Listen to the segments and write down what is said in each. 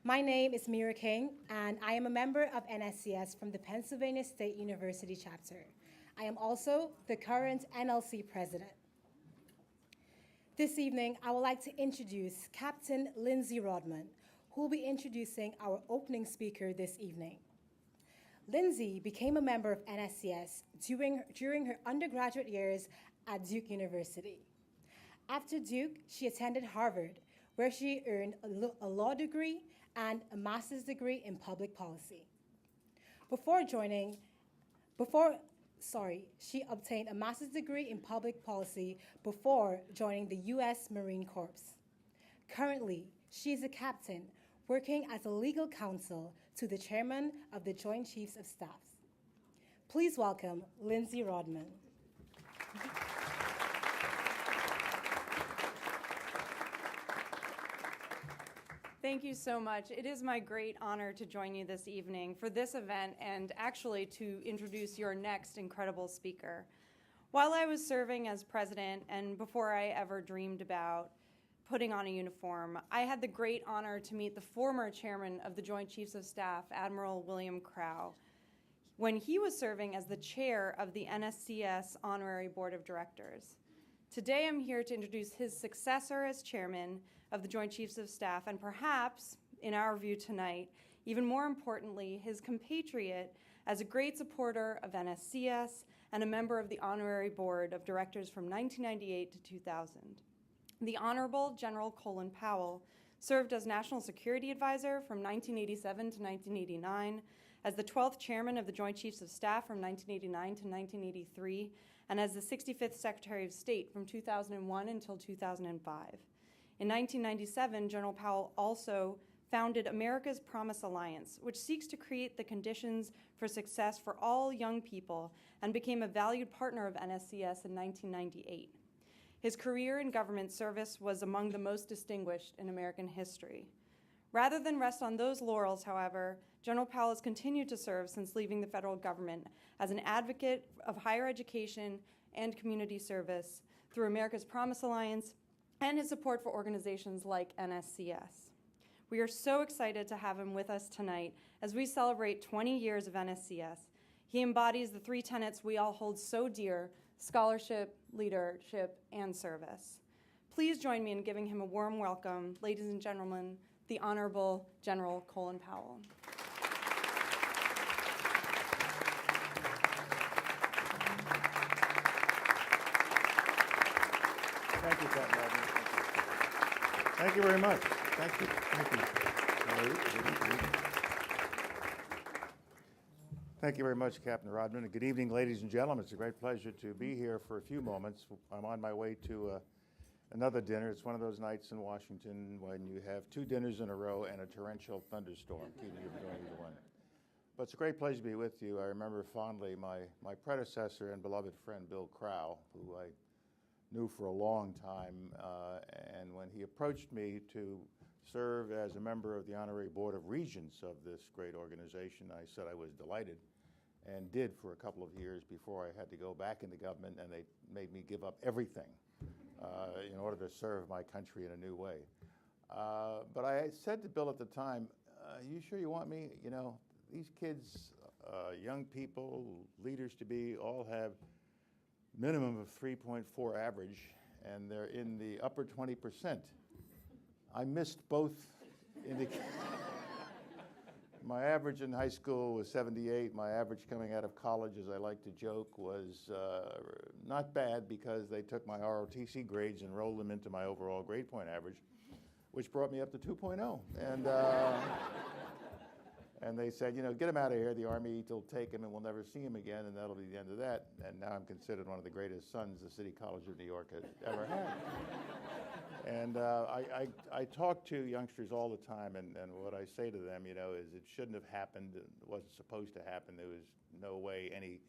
My name is Mira King, and I am a member of NSCS from the Pennsylvania State University chapter. I am also the current NLC president. This evening, I would like to introduce Captain Lindsay Rodman, who will be introducing our opening speaker this evening. Lindsay became a member of NSCS during her undergraduate years at Duke University. After Duke, she attended Harvard, where she earned a law degree and a master's degree in public policy. She obtained a master's degree in public policy before joining the U.S. Marine Corps. Currently, she is a captain working as a legal counsel to the chairman of the Joint Chiefs of Staff. Please welcome Lindsay Rodman. Thank you so much. It is my great honor to join you this evening for this event and actually to introduce your next incredible speaker. While I was serving as president and before I ever dreamed about putting on a uniform, I had the great honor to meet the former chairman of the Joint Chiefs of Staff, Admiral William Crowe, when he was serving as the chair of the NSCS Honorary Board of Directors. Today I'm here to introduce his successor as chairman of the Joint Chiefs of Staff, and perhaps, in our view tonight, even more importantly, his compatriot as a great supporter of NSCS and a member of the Honorary Board of Directors from 1998 to 2000. The Honorable General Colin Powell served as National Security Advisor from 1987 to 1989, as the 12th Chairman of the Joint Chiefs of Staff from 1989 to 1983, and as the 65th Secretary of State from 2001 until 2005. In 1997, General Powell also founded America's Promise Alliance, which seeks to create the conditions for success for all young people, and became a valued partner of NSCS in 1998. His career in government service was among the most distinguished in American history. Rather than rest on those laurels, however, General Powell has continued to serve since leaving the federal government as an advocate of higher education and community service through America's Promise Alliance and his support for organizations like NSCS. We are so excited to have him with us tonight as we celebrate 20 years of NSCS. He embodies the three tenets we all hold so dear: scholarship, leadership, and service. Please join me in giving him a warm welcome, ladies and gentlemen, the Honorable General Colin Powell. Thank you, Captain Rodman. Thank you very much. Thank you. Thank you. Thank you very much, Captain Rodman. And good evening, ladies and gentlemen. It's a great pleasure to be here for a few moments. I'm on my way to another dinner. It's one of those nights in Washington when you have two dinners in a row and a torrential thunderstorm keeping you from doing either one. But it's a great pleasure to be with you. I remember fondly my predecessor and beloved friend, Bill Crowe, who I knew for a long time, and when he approached me to serve as a member of the Honorary Board of Regents of this great organization, I said I was delighted, and did for a couple of years before I had to go back into government, and they made me give up everything in order to serve my country in a new way. But I said to Bill at the time, you sure you want me? You know, these kids, young people, leaders to be, all have minimum of 3.4 average, and they're in the upper 20%. I missed both indicators. My average in high school was 78. My average coming out of college, as I like to joke, was not bad because they took my ROTC grades and rolled them into my overall grade point average, which brought me up to 2.0. And they said, you know, get him out of here. The Army will take him and we'll never see him again, and that'll be the end of that. And now I'm considered one of the greatest sons the City College of New York has ever had. And I talk to youngsters all the time, and what I say to them, you know, is it shouldn't have happened. It wasn't supposed to happen. There was no way any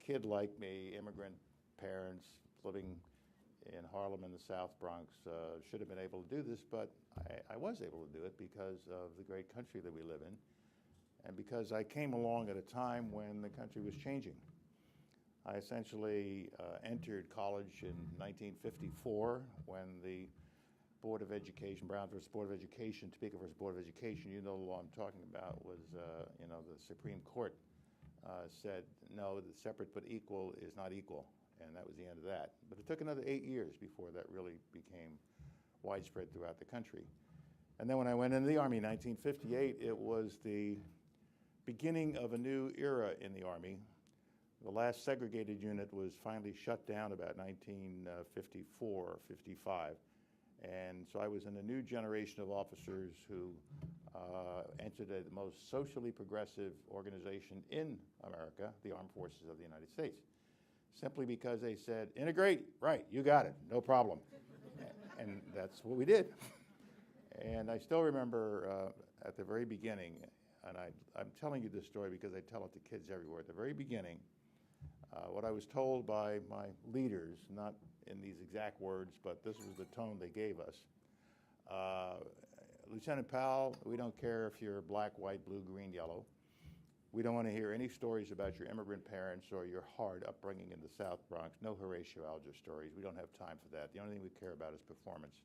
kid like me, immigrant parents living in Harlem in the South Bronx, should have been able to do this, but I was able to do it because of the great country that we live in, and because I came along at a time when the country was changing. I essentially entered college in 1954 when the Board of Education, Brown versus Board of Education, Topeka versus Board of Education, you know the law I'm talking about, was, the Supreme Court said, no, the separate but equal is not equal, and that was the end of that. But it took another 8 years before that really became widespread throughout the country. And then when I went into the Army in 1958, it was the beginning of a new era in the Army. The last segregated unit was finally shut down about 1954 or 55. And so I was in a new generation of officers who entered the most socially progressive organization in America, the Armed Forces of the United States, simply because they said, integrate, right, you got it, no problem. And that's what we did. And I still remember at the very beginning, and I'm telling you this story because I tell it to kids everywhere, at the very beginning, what I was told by my leaders, not in these exact words, but this was the tone they gave us. Lieutenant Powell, we don't care if you're black, white, blue, green, yellow. We don't want to hear any stories about your immigrant parents or your hard upbringing in the South Bronx. No Horatio Alger stories. We don't have time for that. The only thing we care about is performance.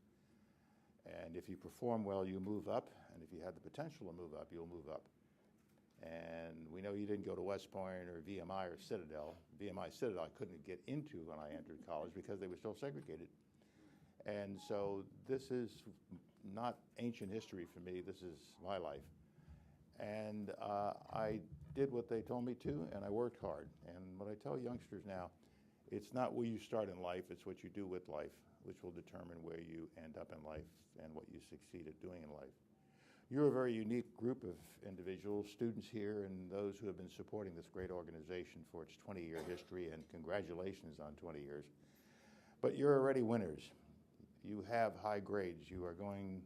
And if you perform well, you move up. And if you have the potential to move up, you'll move up. And we know you didn't go to West Point or VMI or Citadel. VMI Citadel I couldn't get into when I entered college because they were still segregated. And so this is not ancient history for me. This is my life. And I did what they told me to, and I worked hard. And what I tell youngsters now, it's not where you start in life, it's what you do with life, which will determine where you end up in life and what you succeed at doing in life. You're a very unique group of individuals, students here, and those who have been supporting this great organization for its 20-year history, and congratulations on 20 years. But you're already winners. You have high grades. You are going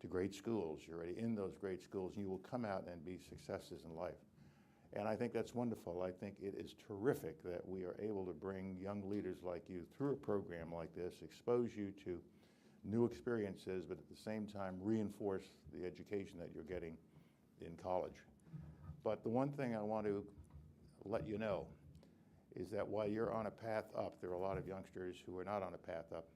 to great schools. You're already in those great schools, and you will come out and be successes in life. And I think that's wonderful. I think it is terrific that we are able to bring young leaders like you through a program like this, expose you to new experiences, but at the same time reinforce the education that you're getting in college. But the one thing I want to let you know is that while you're on a path up, there are a lot of youngsters who are not on a path up.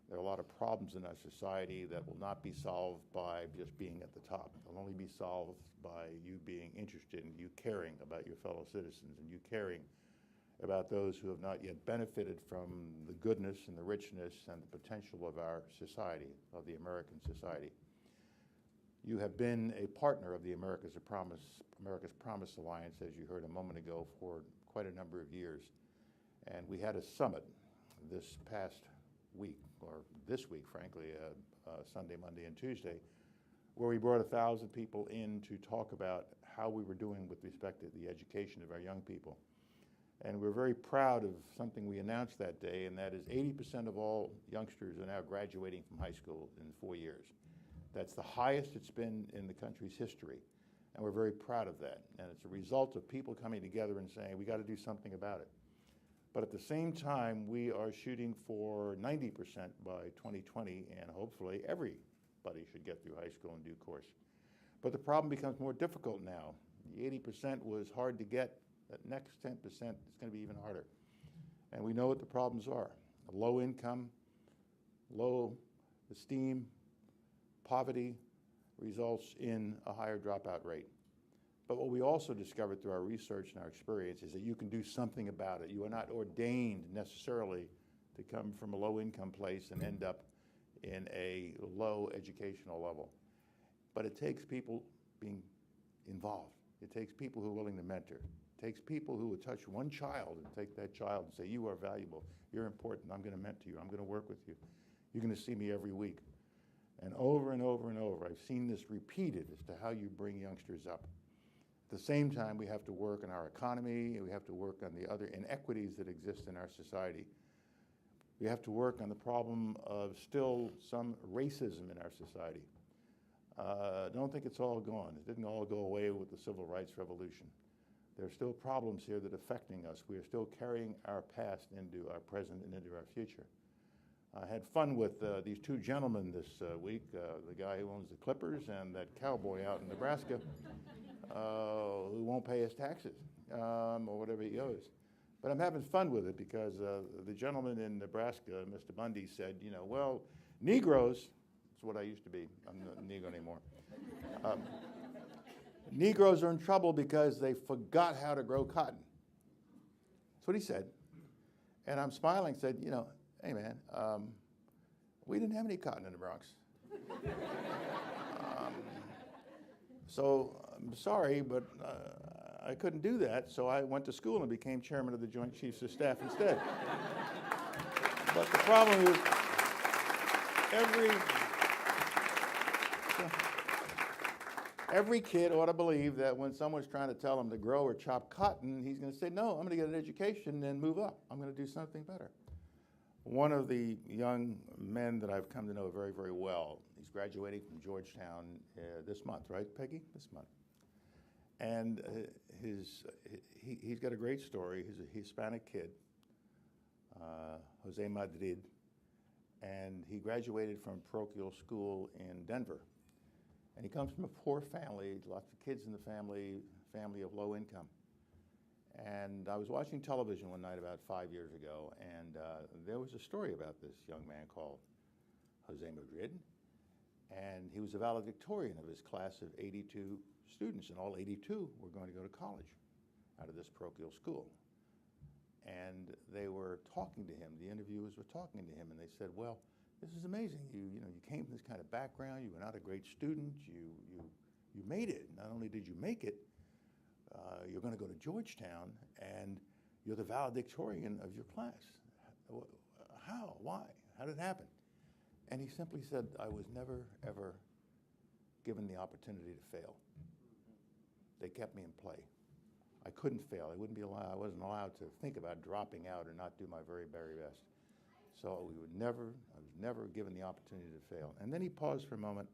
There are a lot of problems in our society that will not be solved by just being at the top. They'll only be solved by you being interested and you caring about your fellow citizens and you caring about those who have not yet benefited from the goodness and the richness and the potential of our society, of the American society. You have been a partner of the America's Promise Alliance, as you heard a moment ago, for quite a number of years. And we had a summit this past week, or this week, frankly, Sunday, Monday, and Tuesday, where we brought 1,000 people in to talk about how we were doing with respect to the education of our young people. And we're very proud of something we announced that day, and that is 80% of all youngsters are now graduating from high school in 4 years. That's the highest it's been in the country's history, and we're very proud of that. And it's a result of people coming together and saying, we got to do something about it. But at the same time, we are shooting for 90% by 2020, and hopefully everybody should get through high school in due course. But the problem becomes more difficult now. The 80% was hard to get. That next 10% is going to be even harder. And we know what the problems are. Low income, low esteem, poverty results in a higher dropout rate. But what we also discovered through our research and our experience is that you can do something about it. You are not ordained necessarily to come from a low-income place and end up in a low educational level. But it takes people being involved. It takes people who are willing to mentor. It takes people who will touch one child and take that child and say, you are valuable, you're important, I'm going to mentor you, I'm going to work with you. You're going to see me every week. And over and over and over, I've seen this repeated as to how you bring youngsters up. At the same time, we have to work on our economy, and we have to work on the other inequities that exist in our society. We have to work on the problem of still some racism in our society. Don't think it's all gone. It didn't all go away with the Civil Rights Revolution. There are still problems here that are affecting us. We are still carrying our past into our present and into our future. I had fun with these two gentlemen this week, the guy who owns the Clippers and that cowboy out in Nebraska who won't pay his taxes or whatever he owes. But I'm having fun with it because the gentleman in Nebraska, Mr. Bundy, said, well, Negroes, that's what I used to be. I'm not a Negro anymore. Negroes are in trouble because they forgot how to grow cotton. That's what he said. And I'm smiling, said, hey man, we didn't have any cotton in the Bronx. So I'm sorry, but I couldn't do that, so I went to school and became chairman of the Joint Chiefs of Staff instead. But the problem is, every kid ought to believe that when someone's trying to tell him to grow or chop cotton, he's going to say, no, I'm going to get an education and move up. I'm going to do something better. One of the young men that I've come to know very, very well, he's graduating from Georgetown this month, right, Peggy? This month. And he's got a great story. He's a Hispanic kid, Jose Madrid, and he graduated from parochial school in Denver. And he comes from a poor family, lots of kids in the family of low income. And I was watching television one night about 5 years ago, and there was a story about this young man called Jose Madrid. And he was a valedictorian of his class of 82 students, and all 82 were going to go to college out of this parochial school. And they were talking to him, the interviewers were talking to him, and they said, well, this is amazing. You came from this kind of background, you were not a great student, you made it. Not only did you make it, you're going to go to Georgetown, and you're the valedictorian of your class. How? Why? How did it happen? And he simply said, I was never, ever given the opportunity to fail. They kept me in play. I couldn't fail. I wasn't allowed to think about dropping out or not do my very, very best. So I was never given the opportunity to fail. And then he paused for a moment,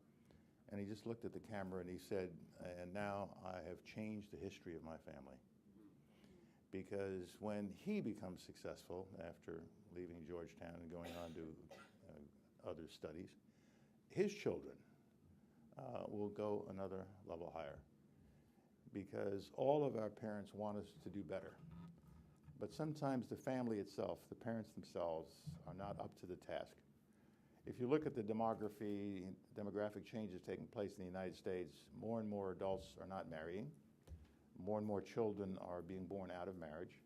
and he just looked at the camera and he said, and now I have changed the history of my family. Because when he becomes successful after leaving Georgetown and going on to other studies, his children will go another level higher. Because all of our parents want us to do better. But sometimes the family itself, the parents themselves, are not up to the task. If you look at the demographic changes taking place in the United States, more and more adults are not marrying. More and more children are being born out of marriage.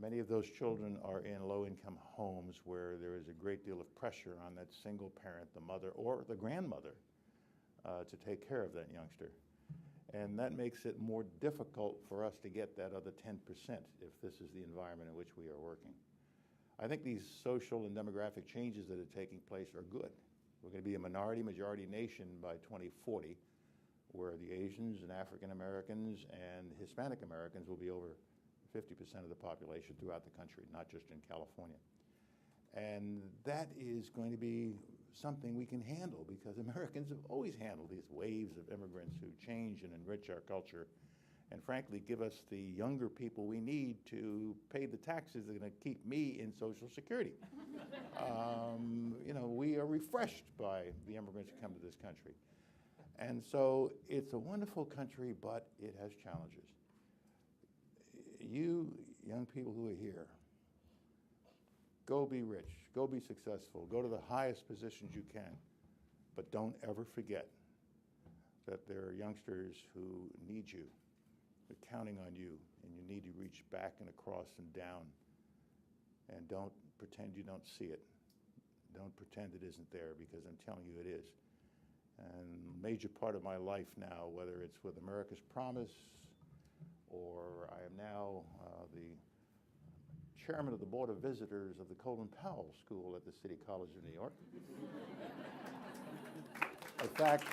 Many of those children are in low-income homes where there is a great deal of pressure on that single parent, the mother or the grandmother, to take care of that youngster. And that makes it more difficult for us to get that other 10% if this is the environment in which we are working. I think these social and demographic changes that are taking place are good. We're going to be a minority-majority nation by 2040, where the Asians and African Americans and Hispanic Americans will be over 50% of the population throughout the country, not just in California. And that is going to be something we can handle because Americans have always handled these waves of immigrants who change and enrich our culture and frankly give us the younger people we need to pay the taxes that are going to keep me in Social Security. We are refreshed by the immigrants who come to this country. And so it's a wonderful country, but it has challenges. You young people who are here, go be rich, go be successful, go to the highest positions you can, but don't ever forget that there are youngsters who need you, who are counting on you, and you need to reach back and across and down, and don't pretend you don't see it. Don't pretend it isn't there, because I'm telling you it is. And a major part of my life now, whether it's with America's Promise, or I am now the chairman of the Board of Visitors of the Colin Powell School at the City College of New York. In fact,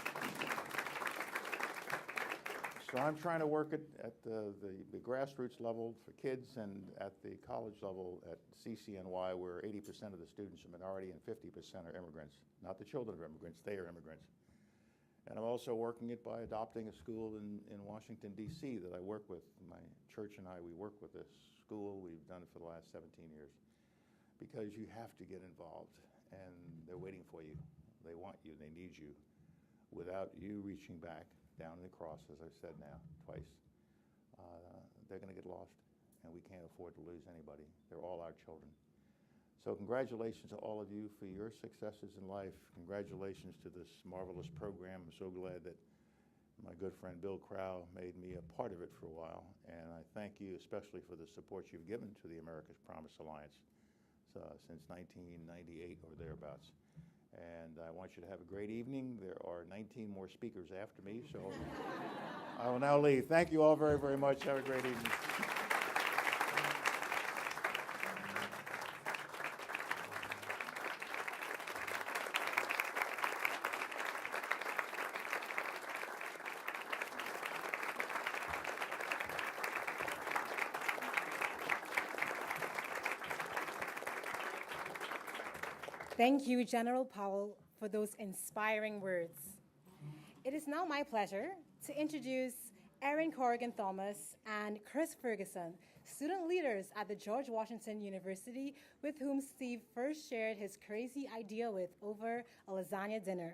so I'm trying to work at the grassroots level for kids and at the college level at CCNY, where 80% of the students are minority and 50% are immigrants. Not the children of immigrants, they are immigrants. And I'm also working it by adopting a school in Washington, D.C. that I work with. My church and I, we work with this school. We've done it for the last 17 years. Because you have to get involved, and they're waiting for you. They want you, they need you. Without you reaching back down and across, as I've said now twice, they're going to get lost, and we can't afford to lose anybody. They're all our children. So congratulations to all of you for your successes in life. Congratulations to this marvelous program. I'm so glad that my good friend Bill Crow made me a part of it for a while, and I thank you especially for the support you've given to the America's Promise Alliance since 1998 or thereabouts. And I want you to have a great evening. There are 19 more speakers after me, so I will now leave. Thank you all very, very much. Have a great evening. Thank you, General Powell, for those inspiring words. It is now my pleasure to introduce Erin Corrigan-Thomas and Chris Ferguson, student leaders at the George Washington University, with whom Steve first shared his crazy idea with over a lasagna dinner.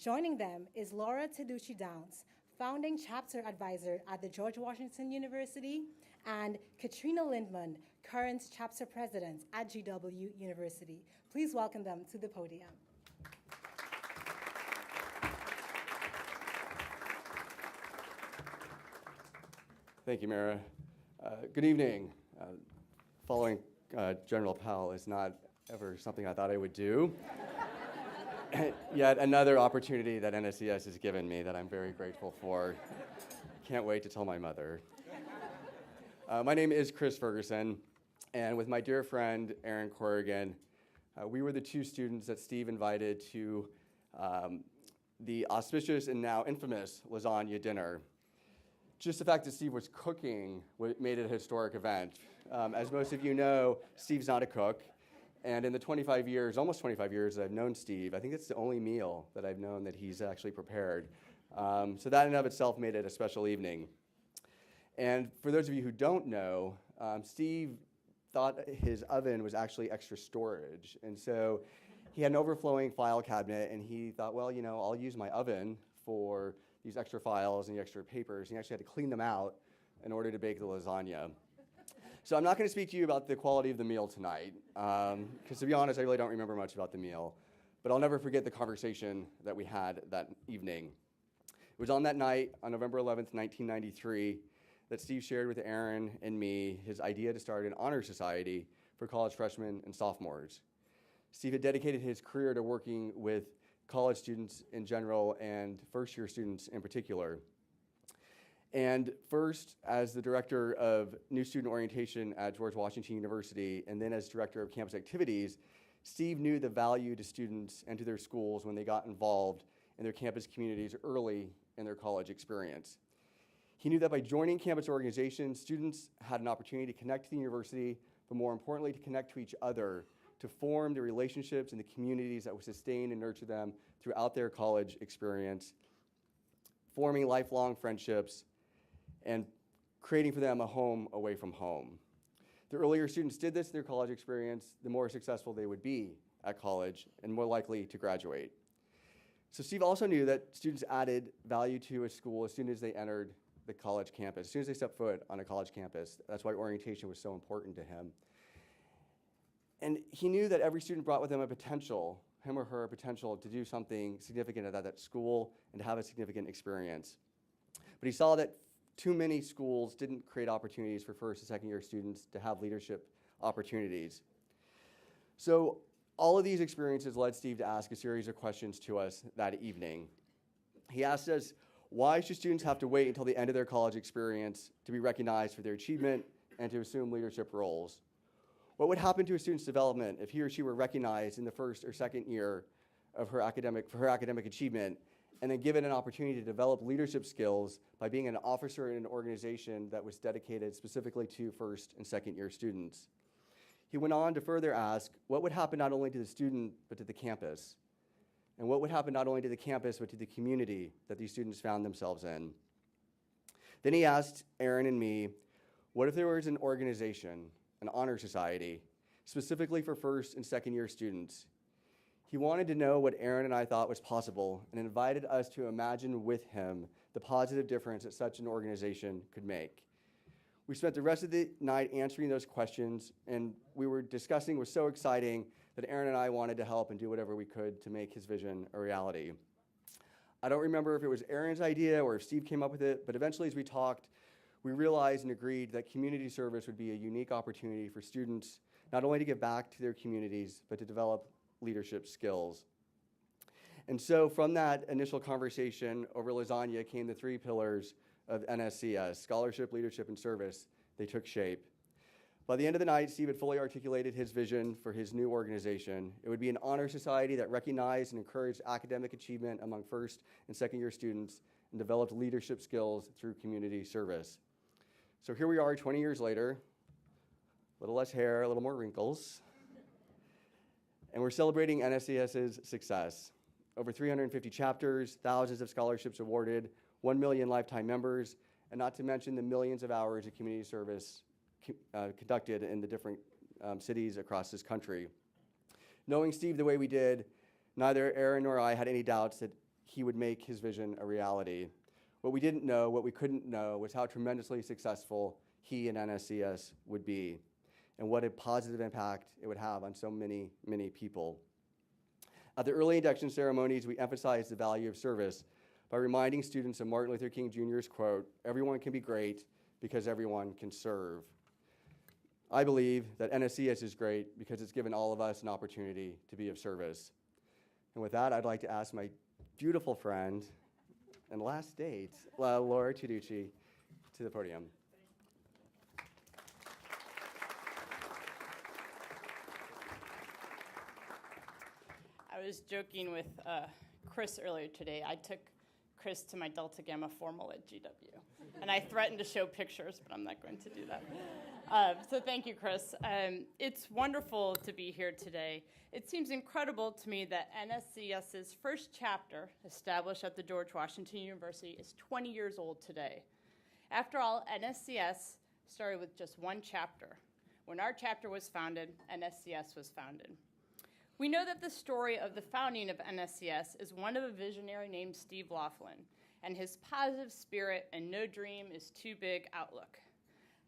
Joining them is Laura Taducci Downs, founding chapter advisor at the George Washington University, and Katrina Lindman, current chapter president at GW University. Please welcome them to the podium. Thank you, Mara. Good evening. Following General Powell is not ever something I thought I would do. Yet another opportunity that NSCS has given me that I'm very grateful for. Can't wait to tell my mother. My name is Chris Ferguson, and with my dear friend Erin Corrigan, we were the two students that Steve invited to the auspicious and now infamous lasagna dinner. Just the fact that Steve was cooking made it a historic event. As most of you know, Steve's not a cook, and in the 25 years, almost 25 years that I've known Steve, I think it's the only meal that I've known that he's actually prepared. So that in and of itself made it a special evening. And for those of you who don't know, Steve thought his oven was actually extra storage. And so he had an overflowing file cabinet, and he thought, well, you know, I'll use my oven for these extra files and the extra papers. And he actually had to clean them out in order to bake the lasagna. So I'm not going to speak to you about the quality of the meal tonight, because to be honest, I really don't remember much about the meal. But I'll never forget the conversation that we had that evening. It was on that night, on November 11th, 1993, that Steve shared with Erin and me his idea to start an honor society for college freshmen and sophomores. Steve had dedicated his career to working with college students in general and first-year students in particular. And first, as the director of new student orientation at George Washington University, and then as director of campus activities, Steve knew the value to students and to their schools when they got involved in their campus communities early in their college experience. He knew that by joining campus organizations, students had an opportunity to connect to the university, but more importantly, to connect to each other, to form the relationships and the communities that would sustain and nurture them throughout their college experience, forming lifelong friendships, and creating for them a home away from home. The earlier students did this in their college experience, the more successful they would be at college and more likely to graduate. So Steve also knew that students added value to a school as soon as they entered the college campus, as soon as they stepped foot on a college campus. That's why orientation was so important to him. And he knew that every student brought with them a potential, him or her a potential to do something significant at that school and to have a significant experience. But he saw that too many schools didn't create opportunities for first and second year students to have leadership opportunities. So all of these experiences led Steve to ask a series of questions to us that evening. He asked us, why should students have to wait until the end of their college experience to be recognized for their achievement and to assume leadership roles? What would happen to a student's development if he or she were recognized in the first or second year of her academic achievement and then given an opportunity to develop leadership skills by being an officer in an organization that was dedicated specifically to first and second year students? He went on to further ask, what would happen not only to the student, but to the campus? And what would happen not only to the campus, but to the community that these students found themselves in? Then he asked Erin and me, what if there was an organization, an honor society, specifically for first and second year students? He wanted to know what Erin and I thought was possible and invited us to imagine with him the positive difference that such an organization could make. We spent the rest of the night answering those questions, and we were discussing, it was so exciting that Aaron and I wanted to help and do whatever we could to make his vision a reality. I don't remember if it was Aaron's idea or if Steve came up with it, but eventually as we talked, we realized and agreed that community service would be a unique opportunity for students not only to give back to their communities, but to develop leadership skills. And so from that initial conversation over lasagna came the 3 pillars of NSCS, scholarship, leadership, and service. They took shape. By the end of the night, Steve had fully articulated his vision for his new organization. It would be an honor society that recognized and encouraged academic achievement among first and second year students and developed leadership skills through community service. So here we are 20 years later, a little less hair, a little more wrinkles, and we're celebrating NSCS's success. Over 350 chapters, thousands of scholarships awarded, 1 million lifetime members, and not to mention the millions of hours of community service conducted in the different cities across this country. Knowing Steve the way we did, neither Aaron nor I had any doubts that he would make his vision a reality. What we didn't know, what we couldn't know, was how tremendously successful he and NSCS would be, and what a positive impact it would have on so many, many people. At the early induction ceremonies, we emphasized the value of service by reminding students of Martin Luther King Jr.'s quote, "Everyone can be great because everyone can serve." I believe that NSCS is great because it's given all of us an opportunity to be of service. And with that, I'd like to ask my beautiful friend and last date, Laura Tuducci, to the podium. I was joking with Chris earlier today. I took Chris to my Delta Gamma formal at GW, and I threatened to show pictures, but I'm not going to do that. So thank you, Chris. It's wonderful to be here today. It seems incredible to me that NSCS's first chapter, established at the George Washington University, is 20 years old today. After all, NSCS started with just one chapter. When our chapter was founded, NSCS was founded. We know that the story of the founding of NSCS is one of a visionary named Steve Laughlin and his positive spirit and no dream is too big outlook.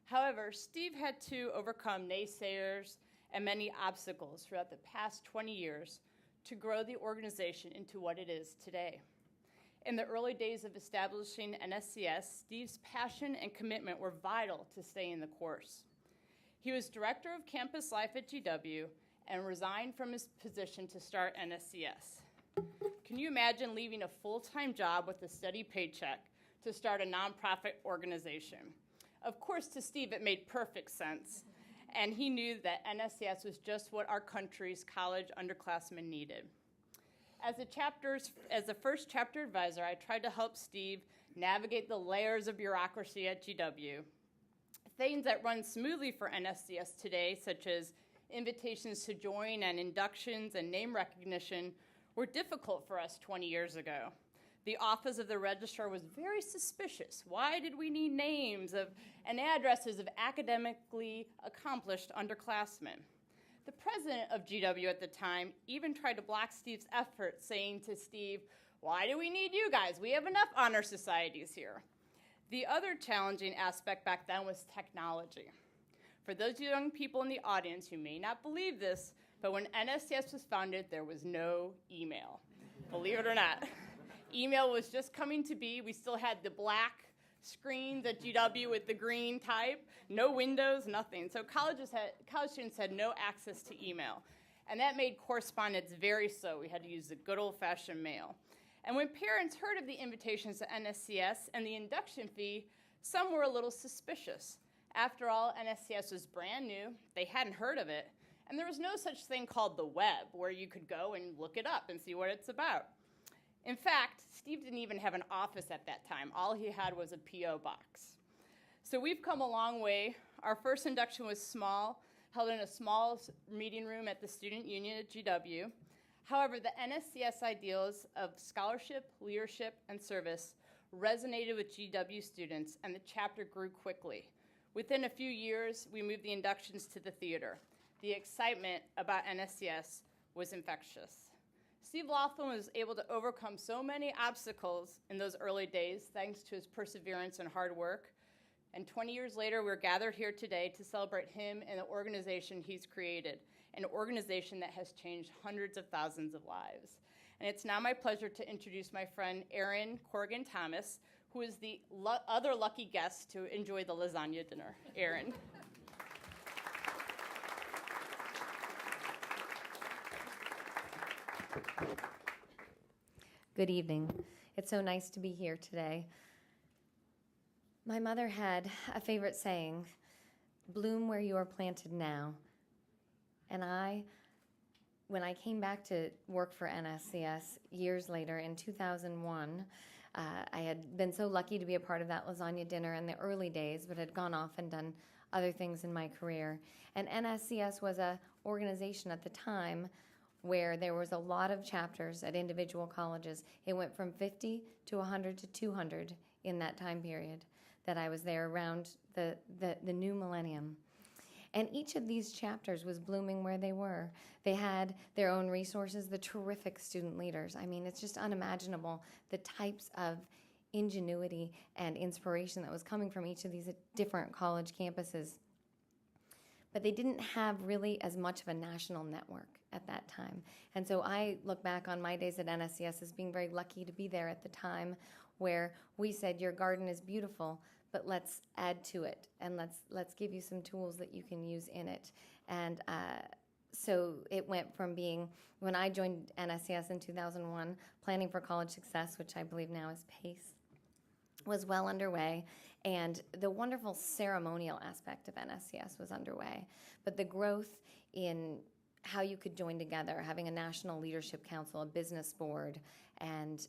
However, Steve had to overcome naysayers and many obstacles throughout the past 20 years to grow the organization into what it is today. In the early days of establishing NSCS, Steve's passion and commitment were vital to staying the course. He was director of campus life at GW and resigned from his position to start NSCS. Can you imagine leaving a full-time job with a steady paycheck to start a nonprofit organization? Of course, to Steve, it made perfect sense, and he knew that NSCS was just what our country's college underclassmen needed. As the first chapter advisor, I tried to help Steve navigate the layers of bureaucracy at GW. Things that run smoothly for NSCS today, such as invitations to join and inductions and name recognition, were difficult for us 20 years ago. The office of the registrar was very suspicious. Why did we need names and addresses of academically accomplished underclassmen? The president of GW at the time even tried to block Steve's efforts, saying to Steve, "Why do we need you guys? We have enough honor societies here." The other challenging aspect back then was technology. For those young people in the audience who may not believe this, but when NSCS was founded, there was no email. Believe it or not. Email was just coming to be. We still had the black screens at GW with the green type, no windows, nothing. So college students had no access to email. And that made correspondence very slow. We had to use the good old-fashioned mail. And when parents heard of the invitations to NSCS and the induction fee, some were a little suspicious. After all, NSCS was brand new, they hadn't heard of it, and there was no such thing called the web where you could go and look it up and see what it's about. In fact, Steve didn't even have an office at that time. All he had was a P.O. box. So we've come a long way. Our first induction was small, held in a small meeting room at the Student Union at GW. However, the NSCS ideals of scholarship, leadership, and service resonated with GW students, and the chapter grew quickly. Within a few years, we moved the inductions to the theater. The excitement about NSCS was infectious. Steve Laughlin was able to overcome so many obstacles in those early days, thanks to his perseverance and hard work. And 20 years later, we're gathered here today to celebrate him and the organization he's created, an organization that has changed hundreds of thousands of lives. And it's now my pleasure to introduce my friend Erin Corrigan-Thomas, who is the other lucky guest to enjoy the lasagna dinner. Erin. Good evening. It's so nice to be here today. My mother had a favorite saying, bloom where you are planted now. And when I came back to work for NSCS years later in 2001, I had been so lucky to be a part of that lasagna dinner in the early days, but had gone off and done other things in my career. And NSCS was an organization at the time where there was a lot of chapters at individual colleges. It went from 50 to 100 to 200 in that time period that I was there around the new millennium. And each of these chapters was blooming where they were. They had their own resources, the terrific student leaders. I mean, it's just unimaginable the types of ingenuity and inspiration that was coming from each of these different college campuses. But they didn't have really as much of a national network at that time. And so I look back on my days at NSCS as being very lucky to be there at the time where we said, your garden is beautiful, but let's add to it, and let's give you some tools that you can use in it. And so it went from being, when I joined NSCS in 2001, Planning for College Success, which I believe now is PACE, was well underway, and the wonderful ceremonial aspect of NSCS was underway. But the growth in how you could join together, having a national leadership council, a business board, and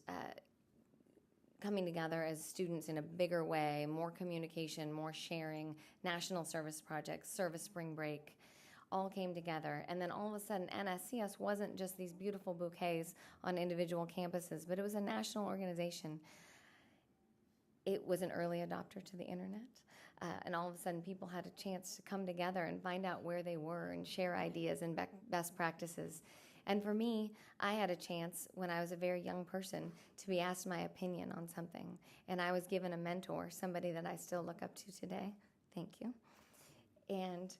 coming together as students in a bigger way, more communication, more sharing, national service projects, service spring break, all came together. And then all of a sudden, NSCS wasn't just these beautiful bouquets on individual campuses, but it was a national organization. It was an early adopter to the internet. And all of a sudden, people had a chance to come together and find out where they were and share ideas and best practices. And for me, I had a chance when I was a very young person to be asked my opinion on something. And I was given a mentor, somebody that I still look up to today. Thank you. And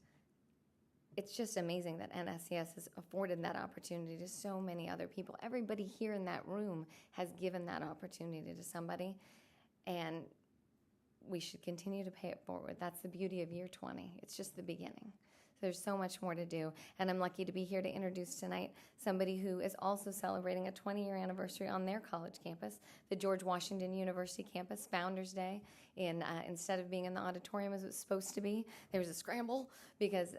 it's just amazing that NSCS has afforded that opportunity to so many other people. Everybody here in that room has given that opportunity to somebody. And we should continue to pay it forward. That's the beauty of year 20. It's just the beginning. There's so much more to do, and I'm lucky to be here to introduce tonight somebody who is also celebrating a 20-year anniversary on their college campus, the George Washington University campus, Founders Day. Instead of being in the auditorium as it was supposed to be, there was a scramble because,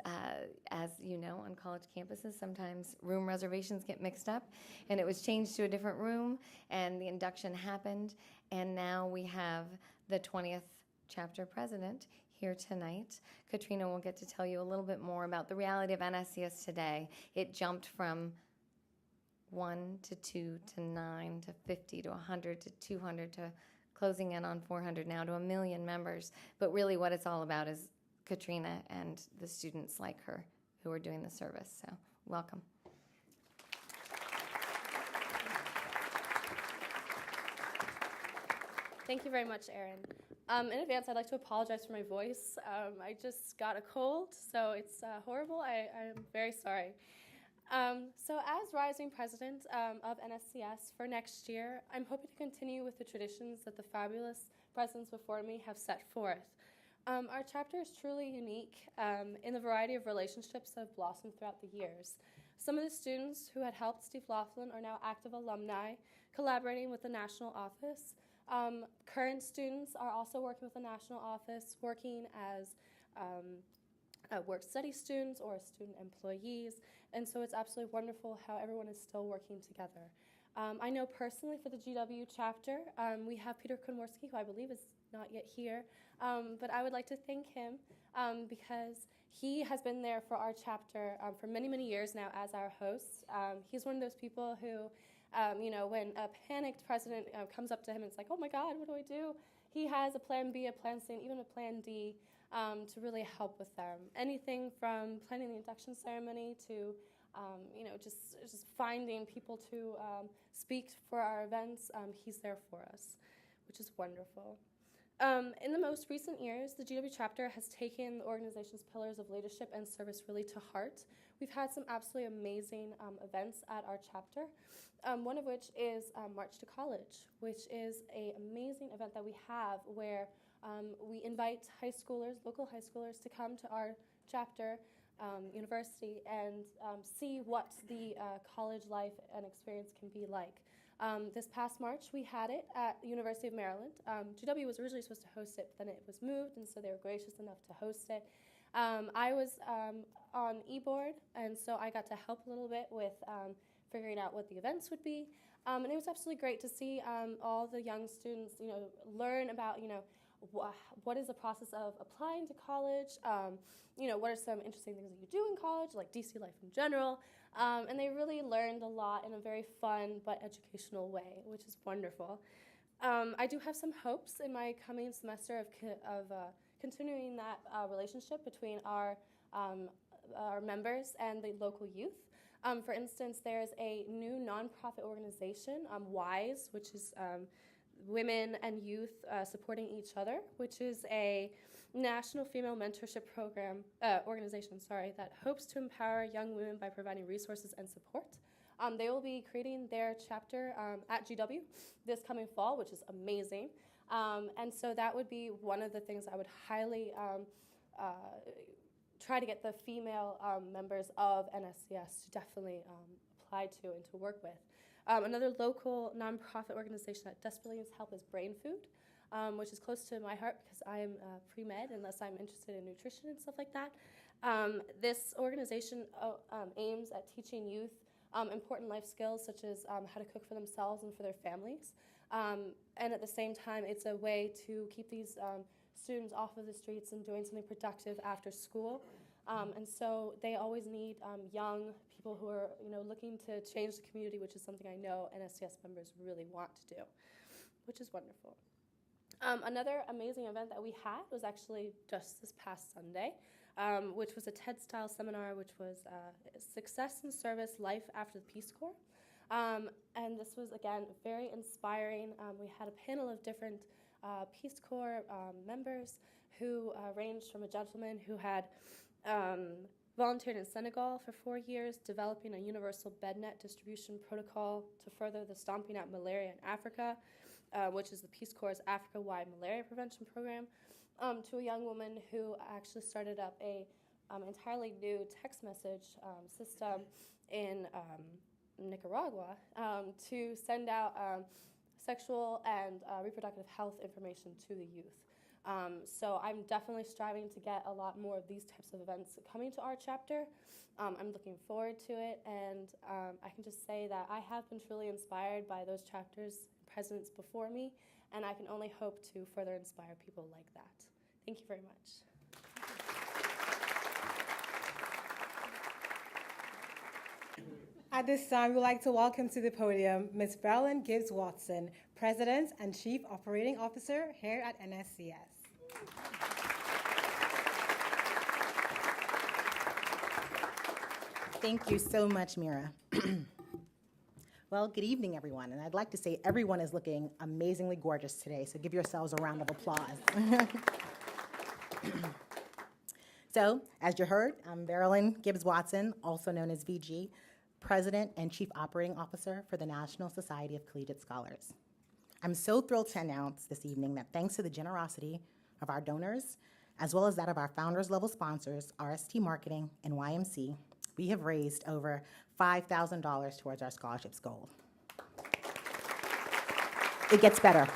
as you know, on college campuses, sometimes room reservations get mixed up, and it was changed to a different room, and the induction happened, and now we have the 20th chapter president here tonight. Katrina will get to tell you a little bit more about the reality of NSCS today. It jumped from 1 to 2 to 9 to 50 to 100 to 200 to closing in on 400 now to 1 million members. But really what it's all about is Katrina and the students like her who are doing the service. So welcome. Thank you very much, Erin. In advance, I'd like to apologize for my voice. I just got a cold, so it's horrible. I'm very sorry. So as rising president of NSCS for next year, I'm hoping to continue with the traditions that the fabulous presidents before me have set forth. Our chapter is truly unique in the variety of relationships that have blossomed throughout the years. Some of the students who had helped Steve Laughlin are now active alumni, collaborating with the national office. Current students are also working with the national office, working as work-study students or student employees, and so it's absolutely wonderful how everyone is still working together. I know personally for the GW chapter, we have Peter Konworski, who I believe is not yet here, but I would like to thank him because he has been there for our chapter for many, many years now as our host. He's one of those people who when a panicked president comes up to him and it's like, oh my God, what do I do? He has a plan B, a plan C, and even a plan D to really help with them. Anything from planning the induction ceremony to, just finding people to speak for our events, he's there for us, which is wonderful. In the most recent years, the GW chapter has taken the organization's pillars of leadership and service really to heart. We've had some absolutely amazing events at our chapter, one of which is March to College, which is an amazing event that we have where we invite high schoolers, local high schoolers, to come to our chapter university and see what the college life and experience can be like. This past March, we had it at the University of Maryland. GW was originally supposed to host it, but then it was moved, and so they were gracious enough to host it. I was on e-board, and so I got to help a little bit with figuring out what the events would be. And it was absolutely great to see all the young students, learn about, what is the process of applying to college, what are some interesting things that you do in college, like DC life in general. And they really learned a lot in a very fun but educational way, which is wonderful. I do have some hopes in my coming semester of continuing that relationship between our members and the local youth. For instance, there's a new nonprofit organization, WISE, which is Women and Youth Supporting Each Other, which is a national female mentorship program organization, that hopes to empower young women by providing resources and support. They will be creating their chapter at GW this coming fall, which is amazing. And so that would be one of the things I would highly try to get the female members of NSCS to definitely apply to and to work with. Another local nonprofit organization that desperately needs help is Brain Food, which is close to my heart because I am pre-med unless I'm interested in nutrition and stuff like that. This organization aims at teaching youth important life skills such as how to cook for themselves and for their families. And at the same time, it's a way to keep these students off of the streets and doing something productive after school. And so they always need young people who are looking to change the community, which is something I know NSCS members really want to do, which is wonderful. Another amazing event that we had was actually just this past Sunday, which was a TED-style seminar, which was Success in Service, Life After the Peace Corps. And this was, again, very inspiring. We had a panel of different Peace Corps members who ranged from a gentleman who had volunteered in Senegal for 4 years, developing a universal bed net distribution protocol to further the Stomping Out Malaria in Africa, which is the Peace Corps' Africa-wide malaria prevention program, to a young woman who actually started up a entirely new text message system in Nicaragua to send out sexual and reproductive health information to the youth. So I'm definitely striving to get a lot more of these types of events coming to our chapter. I'm looking forward to it, and I can just say that I have been truly inspired by those chapters and presidents before me, and I can only hope to further inspire people like that. Thank you very much. At this time, we'd like to welcome to the podium Ms. Marilyn Gibbs-Watson, President and Chief Operating Officer here at NSCS. Thank you so much, Mira. Well, good evening, everyone. And I'd like to say everyone is looking amazingly gorgeous today, so give yourselves a round of applause. So, as you heard, I'm Marilyn Gibbs-Watson, also known as VG, President and Chief Operating Officer for the National Society of Collegiate Scholars. I'm so thrilled to announce this evening that thanks to the generosity of our donors, as well as that of our founders-level sponsors, RST Marketing and YMC, we have raised over $5,000 towards our scholarships goal. It gets better.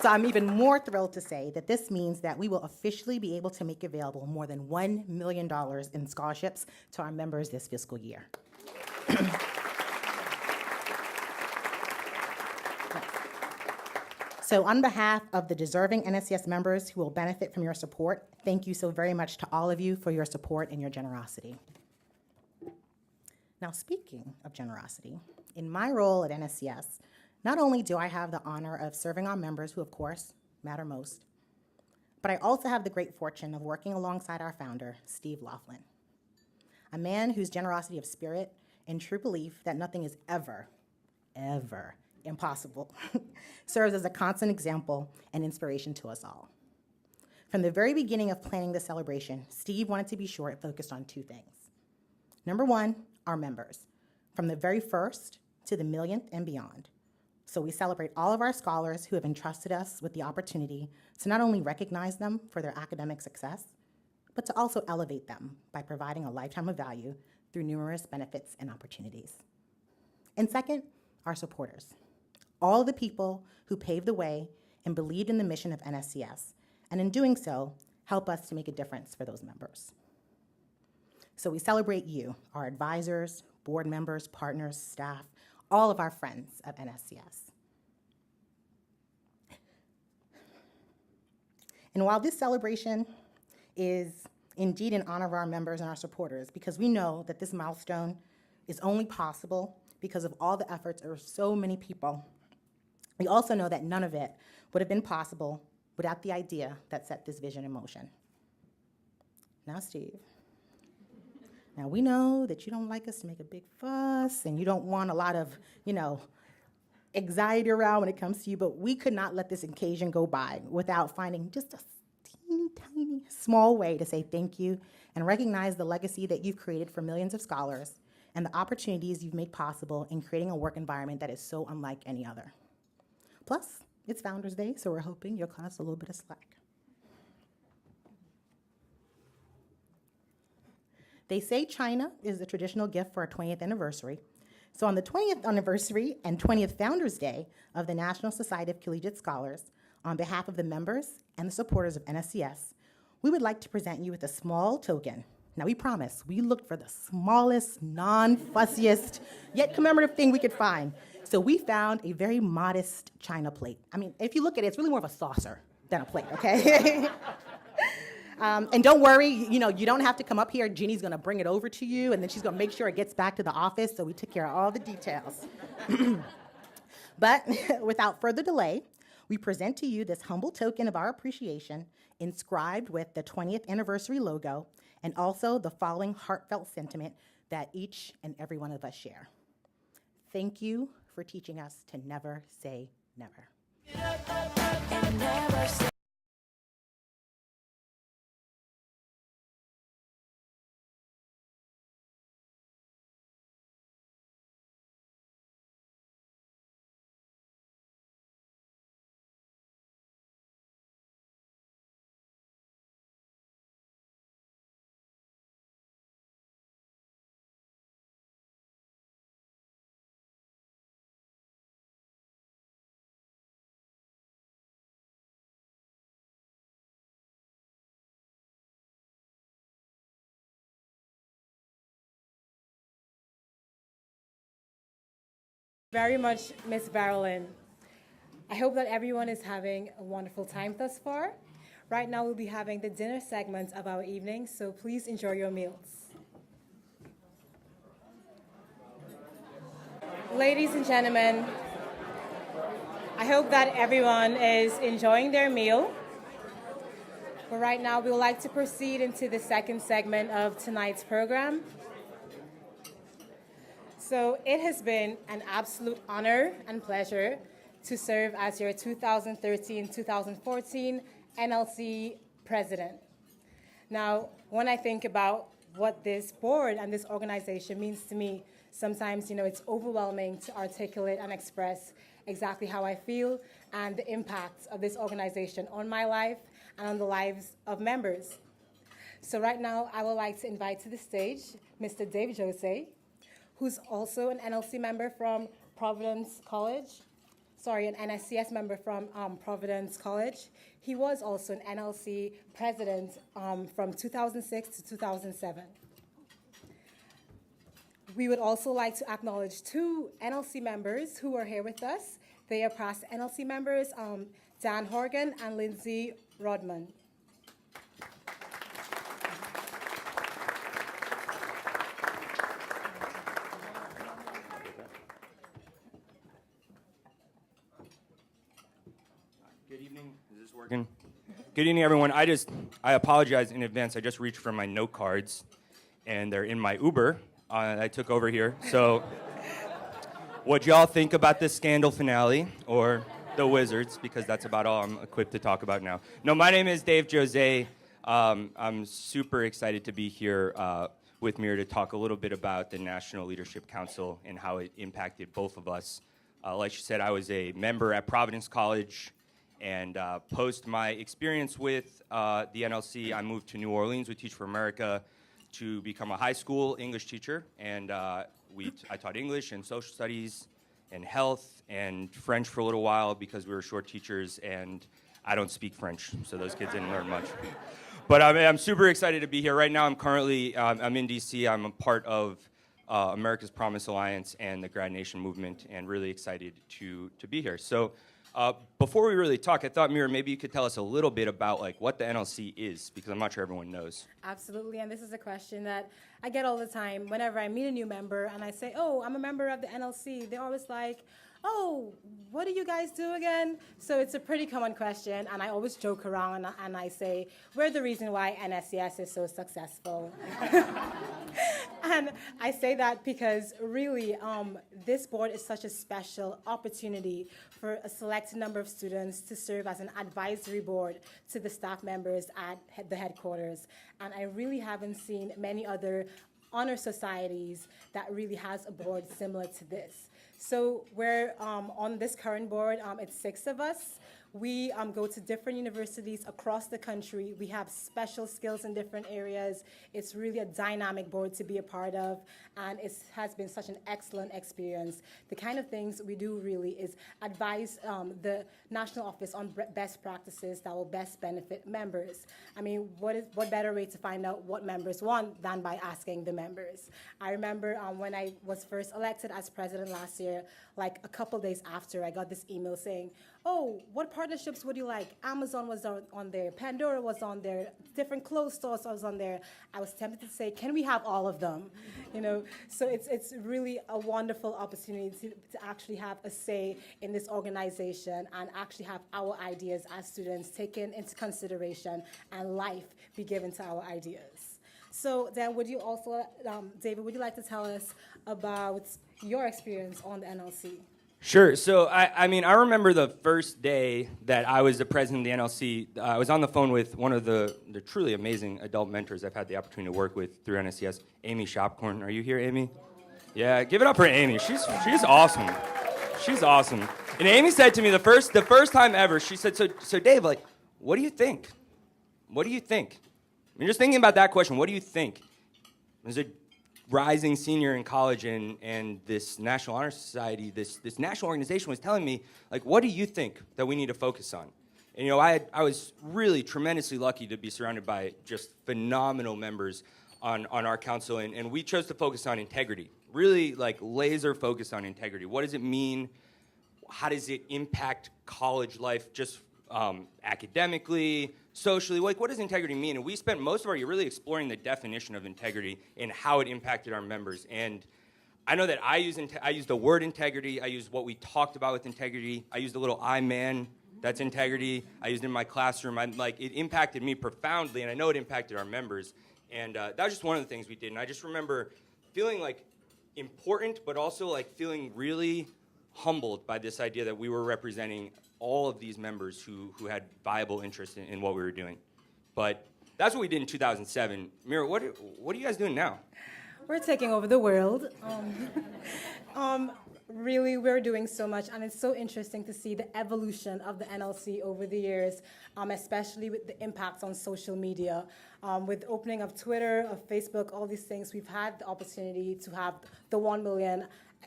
So I'm even more thrilled to say that this means that we will officially be able to make available more than $1 million in scholarships to our members this fiscal year. So on behalf of the deserving NSCS members who will benefit from your support, thank you so very much to all of you for your support and your generosity. Now, speaking of generosity, in my role at NSCS, not only do I have the honor of serving our members who, of course, matter most, but I also have the great fortune of working alongside our founder, Steve Laughlin, a man whose generosity of spirit and true belief that nothing is ever impossible, serves as a constant example and inspiration to us all. From the very beginning of planning the celebration, Steve wanted to be sure it focused on two things. Number one, our members, from the very first to the millionth and beyond. So we celebrate all of our scholars who have entrusted us with the opportunity to not only recognize them for their academic success, but to also elevate them by providing a lifetime of value through numerous benefits and opportunities. And second, our supporters, all of the people who paved the way and believed in the mission of NSCS, and in doing so, help us to make a difference for those members. So we celebrate you, our advisors, board members, partners, staff, all of our friends of NSCS. And while this celebration is indeed in honor of our members and our supporters, because we know that this milestone is only possible because of all the efforts of so many people, we also know that none of it would have been possible without the idea that set this vision in motion. Now, Steve. Now, we know that you don't like us to make a big fuss and you don't want a lot of, anxiety around when it comes to you, but we could not let this occasion go by without finding just a teeny tiny small way to say thank you and recognize the legacy that you've created for millions of scholars and the opportunities you've made possible in creating a work environment that is so unlike any other. Plus, it's Founders Day, so we're hoping you'll cut us a little bit of slack. They say China is the traditional gift for our 20th anniversary. So on the 20th anniversary and 20th Founders Day of the National Society of Collegiate Scholars, on behalf of the members and the supporters of NSCS, we would like to present you with a small token. Now, we promise, we looked for the smallest, non-fussiest, yet commemorative thing we could find. So we found a very modest china plate. I mean, if you look at it, it's really more of a saucer than a plate, okay? And don't worry, you don't have to come up here. Jeannie's gonna bring it over to you, and then she's gonna make sure it gets back to the office, so we took care of all the details. But without further delay, we present to you this humble token of our appreciation, inscribed with the 20th anniversary logo, and also the following heartfelt sentiment that each and every one of us share. Thank you for teaching us to never say never. Very much, Ms. Barrelin. I hope that everyone is having a wonderful time thus far. Right now, we'll be having the dinner segment of our evening, so please enjoy your meals. Ladies and gentlemen, I hope that everyone is enjoying their meal. But right now, we would like to proceed into the second segment of tonight's program. So it has been an absolute honor and pleasure to serve as your 2013-2014 NLC president. Now, when I think about what this board and this organization means to me, sometimes, it's overwhelming to articulate and express exactly how I feel and the impacts of this organization on my life and on the lives of members. So right now, I would like to invite to the stage Mr. Dave Jose, who's also an NLC member from Providence College. An NSCS member from Providence College. He was also an NLC president from 2006 to 2007. We would also like to acknowledge two NLC members who are here with us. They are past NLC members, Dan Horgan and Lindsay Rodman. Good evening. Is this working? Good evening, everyone. I apologize in advance. I just reached for my note cards, and they're in my Uber I took over here. So what y'all think about this scandal finale, or the Wizards, because that's about all I'm equipped to talk about now. No, my name is Dave Jose. I'm super excited to be here with Mira to talk a little bit about the National Leadership Council and how it impacted both of us. Like she said, I was a member at Providence College, and post my experience with the NLC, I moved to New Orleans with Teach for America to become a high school English teacher, and I taught English and social studies and health and French for a little while because we were short teachers, and I don't speak French, so those kids didn't learn much. But I'm super excited to be here. Right now, I'm in D.C. I'm a part of America's Promise Alliance and the Grad Nation movement, and really excited to be here. So before we really talk, I thought, Mira, maybe you could tell us a little bit about like what the NLC is, because I'm not sure everyone knows. Absolutely, and this is a question that I get all the time whenever I meet a new member and I say, oh, I'm a member of the NLC. They're always like, oh, what do you guys do again? So it's a pretty common question, and I always joke around and I say, we're the reason why NSCS is so successful. And I say that because really this board is such a special opportunity for a selected number of students to serve as an advisory board to the staff members at the headquarters. And I really haven't seen many other honor societies that really has a board similar to this. So we're on this current board, it's 6 of us. We go to different universities across the country. We have special skills in different areas. It's really a dynamic board to be a part of, and it has been such an excellent experience. The kind of things we do really is advise the national office on best practices that will best benefit members. I mean, what better way to find out what members want than by asking the members? I remember when I was first elected as president last year, like a couple days after, I got this email saying, oh, what partnerships would you like? Amazon was on there, Pandora was on there, different clothes stores was on there. I was tempted to say, can we have all of them? You know, so it's really a wonderful opportunity to actually have a say in this organization and actually have our ideas as students taken into consideration and life be given to our ideas. So then would you also, David, would you like to tell us about your experience on the NLC? Sure. So, I mean, I remember the first day that I was the president of the NLC. I was on the phone with one of the truly amazing adult mentors I've had the opportunity to work with through NSCS, Amy Shopcorn. Are you here, Amy? Yeah, give it up for Amy. She's awesome. She's awesome. And Amy said to me the first time ever, she said, so Dave, like, what do you think? What do you think? I mean, just thinking about that question, what do you think? Is it rising senior in college, and this National Honor Society, this national organization was telling me, like, what do you think that we need to focus on? And, you know, I was really tremendously lucky to be surrounded by just phenomenal members on our council, and we chose to focus on integrity, really, like, laser focus on integrity. What does it mean? How does it impact college life just academically, socially? Like, what does integrity mean? And we spent most of our year really exploring the definition of integrity and how it impacted our members. And I know that I used the word integrity. I used what we talked about with integrity. I used the little I man, that's integrity. I used it in my classroom. It impacted me profoundly, and I know it impacted our members. And that was just one of the things we did. And I just remember feeling like important, but also like feeling really humbled by this idea that we were representing all of these members who had viable interest in what we were doing. But that's what we did in 2007. Mira, what are you guys doing now? We're taking over the world. Really, we're doing so much, and it's so interesting to see the evolution of the NLC over the years, especially with the impacts on social media. With the opening of Twitter, of Facebook, all these things, we've had the opportunity to have the 1 million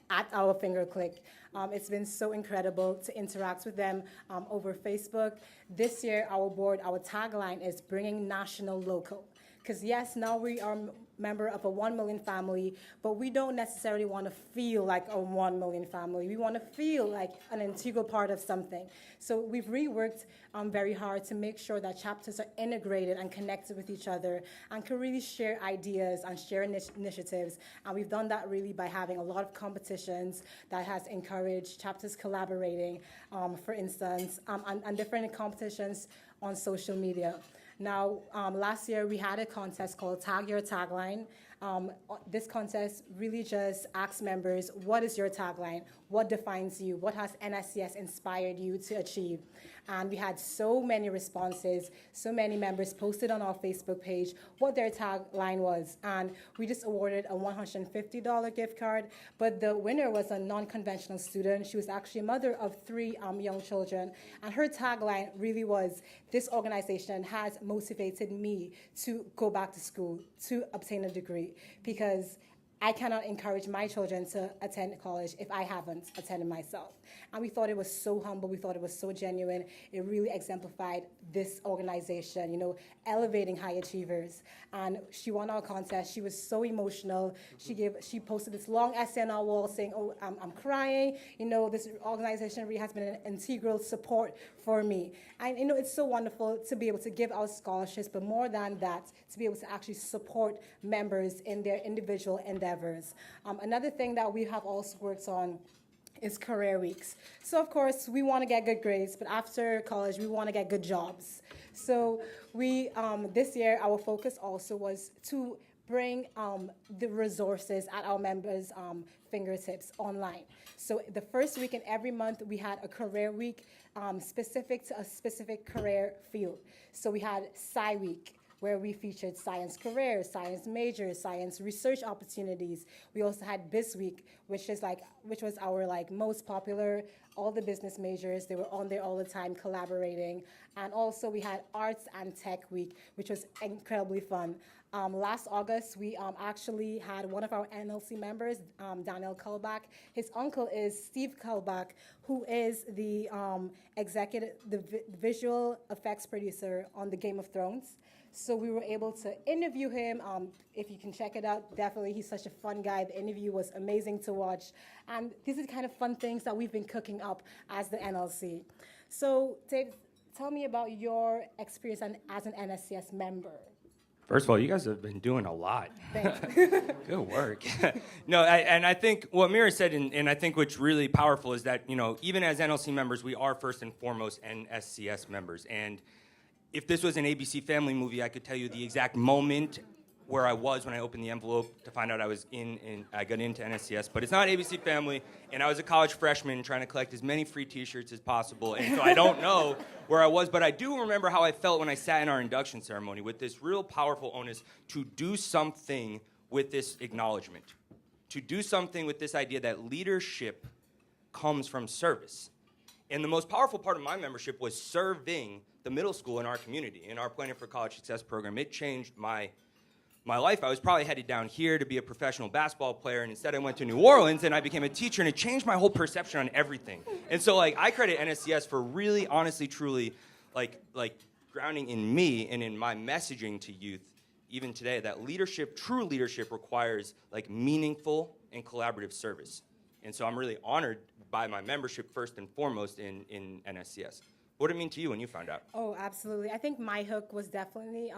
at our finger click. It's been so incredible to interact with them over Facebook. This year, our board, our tagline is bringing national local. Because yes, now we are member of a 1 million family, but we don't necessarily want to feel like a 1 million family. We want to feel like an integral part of something. So we've reworked very hard to make sure that chapters are integrated and connected with each other and can really share ideas and share initiatives. And we've done that really by having a lot of competitions that has encouraged chapters collaborating, for instance, and different competitions on social media. Now, last year we had a contest called Tag Your Tagline, This contest really just asks members, what is your tagline? What defines you? What has NSCS inspired you to achieve? And we had so many responses. So many members posted on our Facebook page what their tagline was. And we just awarded a $150 gift card. But the winner was a non-conventional student. She was actually a mother of 3 young children. And her tagline really was, this organization has motivated me to go back to school, to obtain a degree, because I cannot encourage my children to attend college if I haven't attended myself. And we thought it was so humble. We thought it was so genuine. It really exemplified this organization, you know, elevating high achievers. And she won our contest. She was so emotional. She posted this long essay on our wall saying, oh, I'm crying. You know, this organization really has been an integral support for me. And, you know, it's so wonderful to be able to give out scholarships, but more than that, to be able to actually support members in their individual endeavors. Another thing that we have also worked on is career weeks. So of course, we want to get good grades, but after college, we want to get good jobs. So we, this year, our focus also was to bring the resources at our members' fingertips online. So the first week in every month, we had a career week specific to a specific career field. So we had Sci Week, where we featured science careers, science majors, science research opportunities. We also had Biz Week, which was our most popular. All the business majors, they were on there all the time collaborating. And also we had Arts and Tech Week, which was incredibly fun. Last August, we actually had one of our NLC members, Daniel Kalbach. His uncle is Steve Kalbach, who is the visual effects producer on the Game of Thrones. So we were able to interview him. If you can check it out, definitely, he's such a fun guy. The interview was amazing to watch. And these are the kind of fun things that we've been cooking up as the NLC. So Dave, tell me about your experience as an NSCS member. First of all, you guys have been doing a lot. Thank you. Good work. No, and I think what Mira said, and I think what's really powerful is that, you know, even as NLC members, we are first and foremost NSCS members. And if this was an ABC Family movie, I could tell you the exact moment where I was when I opened the envelope to find out I got into NSCS. But it's not ABC Family, and I was a college freshman trying to collect as many free T-shirts as possible. And so I don't know where I was, but I do remember how I felt when I sat in our induction ceremony with this real powerful onus to do something with this acknowledgement, to do something with this idea that leadership comes from service. And the most powerful part of my membership was serving the middle school in our community, in our Planning for College Success program. It changed my life. I was probably headed down here to be a professional basketball player, and instead I went to New Orleans and I became a teacher, and it changed my whole perception on everything. And so I credit NSCS for really, honestly, truly, grounding in me and in my messaging to youth, even today, that leadership, true leadership, requires meaningful and collaborative service. And so I'm really honored by my membership first and foremost in NSCS. What did it mean to you when you found out? Oh, absolutely. I think my hook was definitely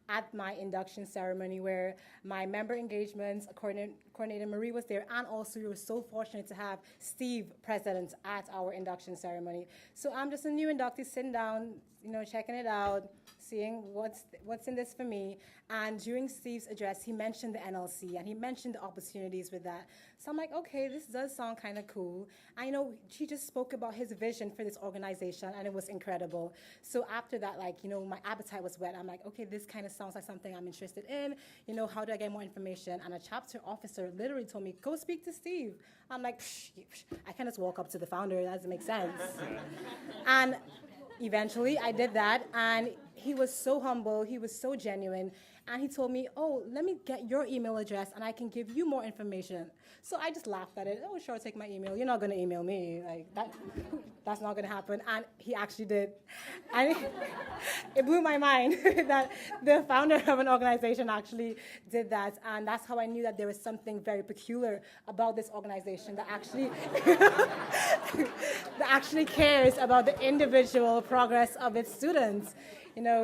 at my induction ceremony, where my member engagements, coordinator Marie was there, and also we were so fortunate to have Steve present at our induction ceremony. So I'm just a new inductee sitting down, checking it out, seeing what's in this for me. And during Steve's address, he mentioned the NLC, and he mentioned the opportunities with that. So I'm like, okay, this does sound kind of cool. I know he just spoke about his vision for this organization, and it was incredible. So after that, my appetite was whet. I'm like, okay, this kind of sounds like something I'm interested in. How do I get more information? And a chapter officer literally told me, go speak to Steve. I'm like, I can't just walk up to the founder. That doesn't make sense. And eventually, I did that, and he was so humble. He was so genuine. And he told me, oh, let me get your email address, and I can give you more information. So I just laughed at it. Oh, sure, take my email. You're not going to email me. That's not going to happen. And he actually did. And it blew my mind that the founder of an organization actually did that. And that's how I knew that there was something very peculiar about this organization that actually cares about the individual progress of its students.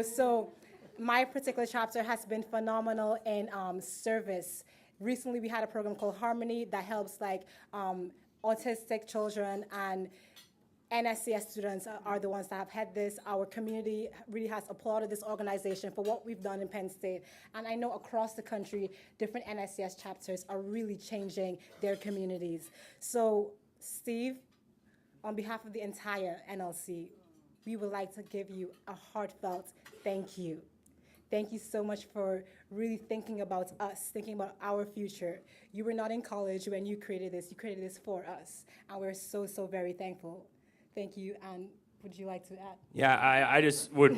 So my particular chapter has been phenomenal in service. Recently, we had a program called Harmony that helps autistic children and NSCS students are the ones that have had this. Our community really has applauded this organization for what we've done in Penn State. And I know across the country, different NSCS chapters are really changing their communities. So, Steve, on behalf of the entire NLC, we would like to give you a heartfelt thank you. Thank you so much for really thinking about us, thinking about our future. You were not in college when you created this for us. And we're so, so very thankful. Thank you, and would you like to add? Yeah, I just would.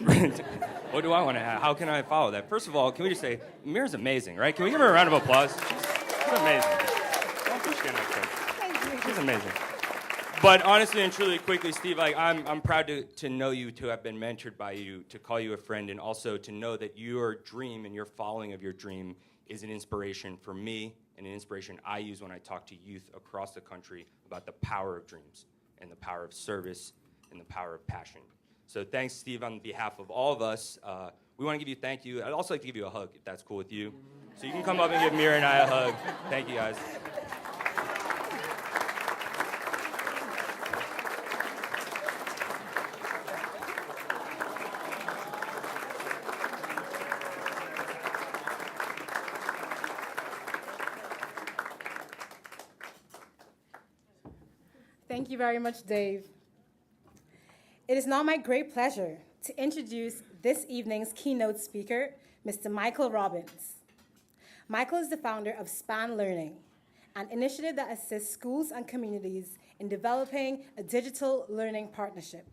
What do I want to add? How can I follow that? First of all, can we just say, Mira's amazing, right? Can we give her a round of applause? She's amazing. She's amazing. But honestly and truly, quickly, Steve, I'm proud to know you, to have been mentored by you, to call you a friend, and also to know that your dream and your following of your dream is an inspiration for me and an inspiration I use when I talk to youth across the country about the power of dreams and the power of service and the power of passion. So thanks, Steve, on behalf of all of us. We want to give you thank you. I'd also like to give you a hug, if that's cool with you. So you can come up and give Mira and I a hug. Thank you, guys. Thank you very much, Dave. It is now my great pleasure to introduce this evening's keynote speaker, Mr. Michael Robbins. Michael is the founder of SPAN Learning, an initiative that assists schools and communities in developing a digital learning partnership.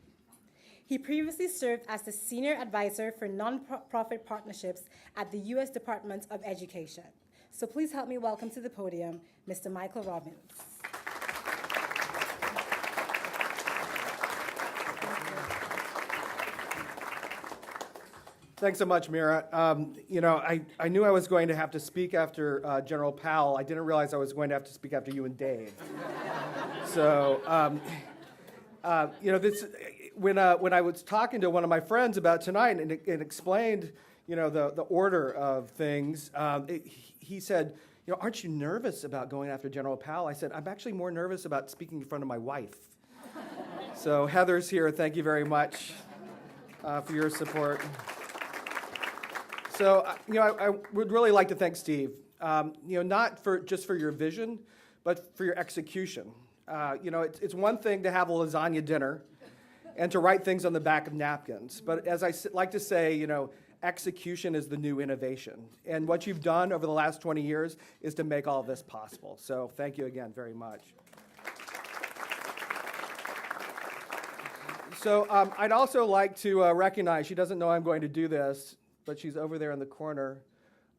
He previously served as the senior advisor for nonprofit partnerships at the U.S. Department of Education. So please help me welcome to the podium, Mr. Michael Robbins. Thanks so much, Mira. I knew I was going to have to speak after General Powell. I didn't realize I was going to have to speak after you and Dave. So, when I was talking to one of my friends about tonight and explained, the order of things, he said, aren't you nervous about going after General Powell? I said, I'm actually more nervous about speaking in front of my wife. So Heather's here. Thank you very much for your support. So, I would really like to thank Steve, not just for your vision, but for your execution. It's one thing to have a lasagna dinner and to write things on the back of napkins. But as I like to say, execution is the new innovation. And what you've done over the last 20 years is to make all of this possible. So thank you again very much. So I'd also like to recognize, she doesn't know I'm going to do this, but she's over there in the corner,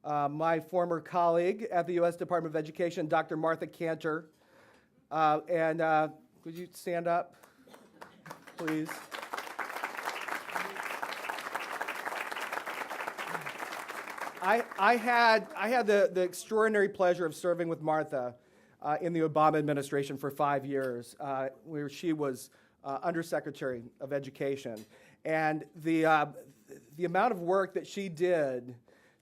my former colleague at the U.S. Department of Education, Dr. Martha Cantor. Would you stand up, please? I had the extraordinary pleasure of serving with Martha in the Obama administration for 5 years, where she was Undersecretary of Education. And the amount of work that she did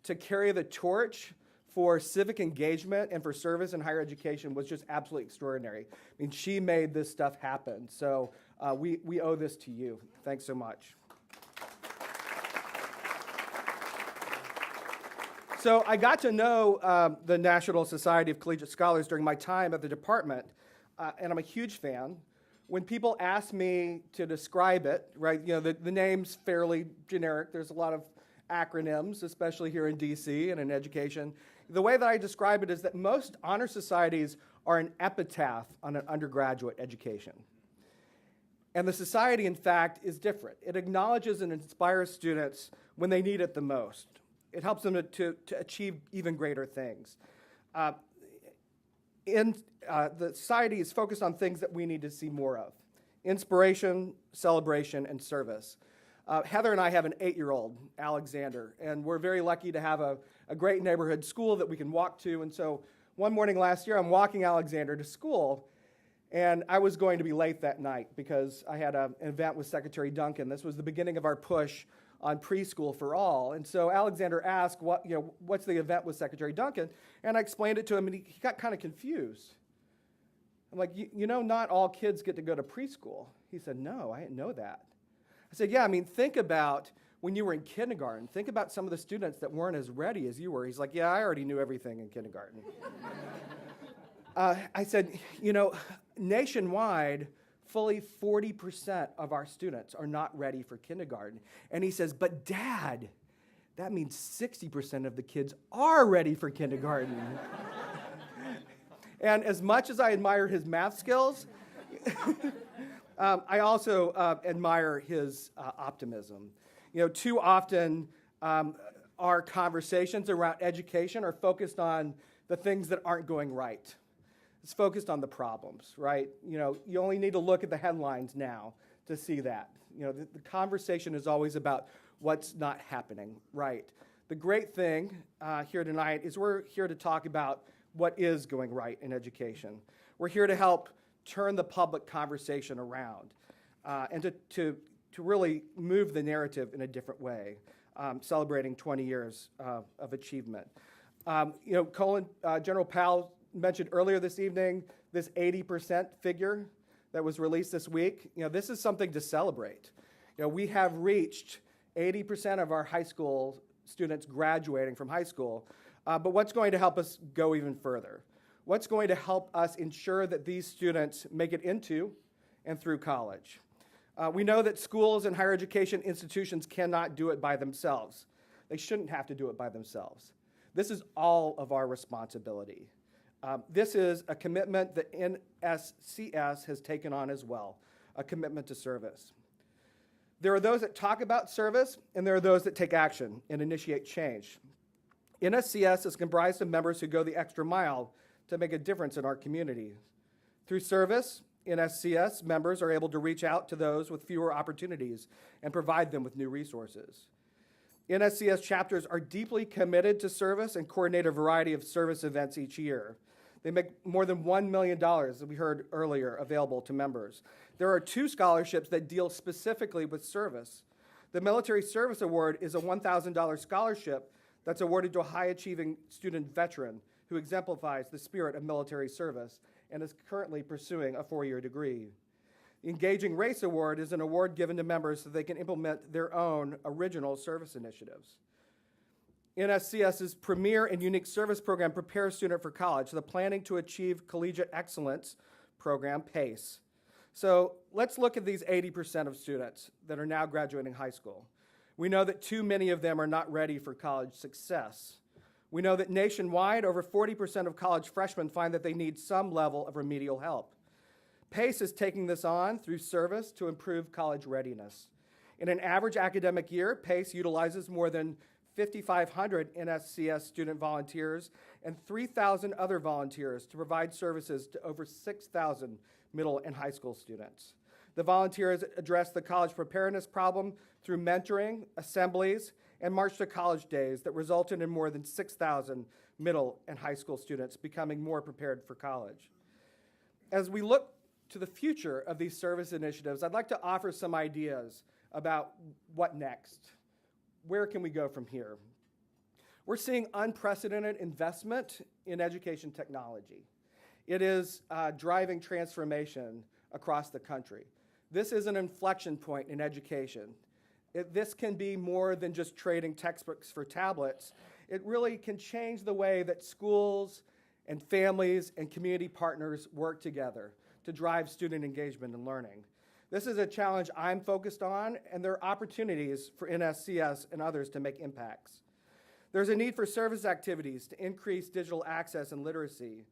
to carry the torch for civic engagement and for service in higher education was just absolutely extraordinary. I mean, she made this stuff happen. So we owe this to you. Thanks so much. So I got to know the National Society of Collegiate Scholars during my time at the department, and I'm a huge fan. When people ask me to describe it, right, the name's fairly generic. There's a lot of acronyms, especially here in DC and in education. The way that I describe it is that most honor societies are an epitaph on an undergraduate education. And the society, in fact, is different. It acknowledges and inspires students when they need it the most. It helps them to achieve even greater things. The society is focused on things that we need to see more of: inspiration, celebration, and service. Heather and I have an 8-year-old, Alexander, and we're very lucky to have a great neighborhood school that we can walk to. And so one morning last year, I'm walking Alexander to school, and I was going to be late that night because I had an event with Secretary Duncan. This was the beginning of our push on preschool for all. And so Alexander asked, what's the event with Secretary Duncan? And I explained it to him, and he got kind of confused. I'm like, you know, not all kids get to go to preschool. He said, no, I didn't know that. I said, yeah, I mean, think about when you were in kindergarten. Think about some of the students that weren't as ready as you were. He's like, yeah, I already knew everything in kindergarten. I said, you know, nationwide, fully 40% of our students are not ready for kindergarten. And he says, but Dad, that means 60% of the kids are ready for kindergarten. And as much as I admire his math skills, I also admire his optimism. You know, too often our conversations around education are focused on the things that aren't going right. It's focused on the problems, right? You know, you only need to look at the headlines now to see that. You know, the conversation is always about what's not happening, right? The great thing here tonight is we're here to talk about what is going right in education. We're here to help turn the public conversation around and to really move the narrative in a different way, celebrating 20 years of achievement. You know, General Powell mentioned earlier this evening this 80% figure that was released this week. You know, this is something to celebrate. You know, we have reached 80% of our high school students graduating from high school. But what's going to help us go even further? What's going to help us ensure that these students make it into and through college? We know that schools and higher education institutions cannot do it by themselves. They shouldn't have to do it by themselves. This is all of our responsibility. This is a commitment that NSCS has taken on as well, a commitment to service. There are those that talk about service, and there are those that take action and initiate change. NSCS is comprised of members who go the extra mile to make a difference in our community. Through service, NSCS members are able to reach out to those with fewer opportunities and provide them with new resources. NSCS chapters are deeply committed to service and coordinate a variety of service events each year. They make more than $1 million, as we heard earlier, available to members. There are 2 scholarships that deal specifically with service. The Military Service Award is a $1,000 scholarship that's awarded to a high-achieving student veteran who exemplifies the spirit of military service and is currently pursuing a 4-year degree. The Engaging Race Award is an award given to members so they can implement their own original service initiatives. NSCS's premier and unique service program prepares students for college, the Planning to Achieve Collegiate Excellence program, PACE. So let's look at these 80% of students that are now graduating high school. We know that too many of them are not ready for college success. We know that nationwide, over 40% of college freshmen find that they need some level of remedial help. PACE is taking this on through service to improve college readiness. In an average academic year, PACE utilizes more than 5,500 NSCS student volunteers and 3,000 other volunteers to provide services to over 6,000 middle and high school students. The volunteers address the college preparedness problem through mentoring, assemblies, and March to College days that resulted in more than 6,000 middle and high school students becoming more prepared for college. As we look to the future of these service initiatives, I'd like to offer some ideas about what next. Where can we go from here? We're seeing unprecedented investment in education technology. It is driving transformation across the country. This is an inflection point in education. This can be more than just trading textbooks for tablets. It really can change the way that schools and families and community partners work together to drive student engagement and learning. This is a challenge I'm focused on, and there are opportunities for NSCS and others to make impacts. There's a need for service activities to increase digital access and literacy.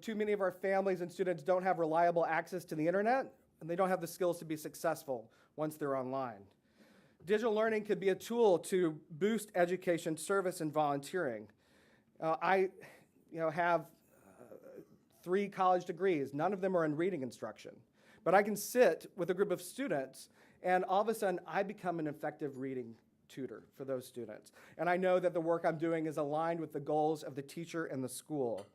Too many of our families and students don't have reliable access to the internet, and they don't have the skills to be successful once they're online. Digital learning could be a tool to boost education, service, and volunteering. I have 3 college degrees. None of them are in reading instruction. But I can sit with a group of students, and all of a sudden, I become an effective reading tutor for those students. And I know that the work I'm doing is aligned with the goals of the teacher and the school.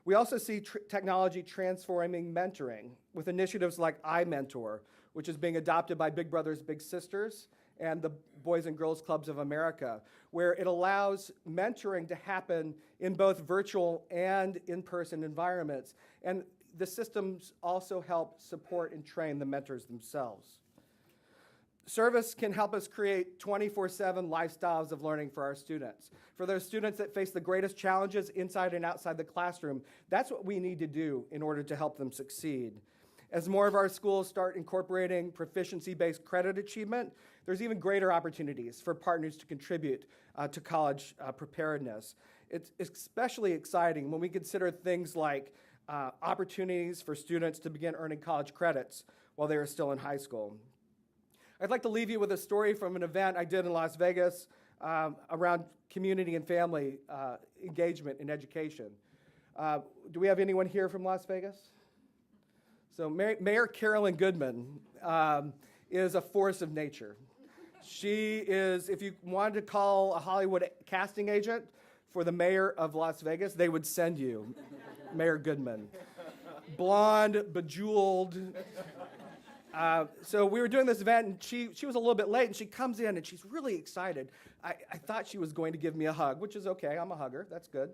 We also see technology transforming mentoring with initiatives like iMentor, which is being adopted by Big Brothers Big Sisters and the Boys and Girls Clubs of America, where it allows mentoring to happen in both virtual and in-person environments. And the systems also help support and train the mentors themselves. Service can help us create 24/7 lifestyles of learning for our students. For those students that face the greatest challenges inside and outside the classroom, that's what we need to do in order to help them succeed. As more of our schools start incorporating proficiency-based credit achievement, there's even greater opportunities for partners to contribute to college preparedness. It's especially exciting when we consider things like opportunities for students to begin earning college credits while they are still in high school. I'd like to leave you with a story from an event I did in Las Vegas around community and family engagement in education. Do we have anyone here from Las Vegas? So Mayor Carolyn Goodman is a force of nature. She is, if you wanted to call a Hollywood casting agent for the mayor of Las Vegas, they would send you Mayor Goodman. Blonde, bejeweled. So we were doing this event, and she was a little bit late, and she comes in, and she's really excited. I thought she was going to give me a hug, which is okay. I'm a hugger. That's good.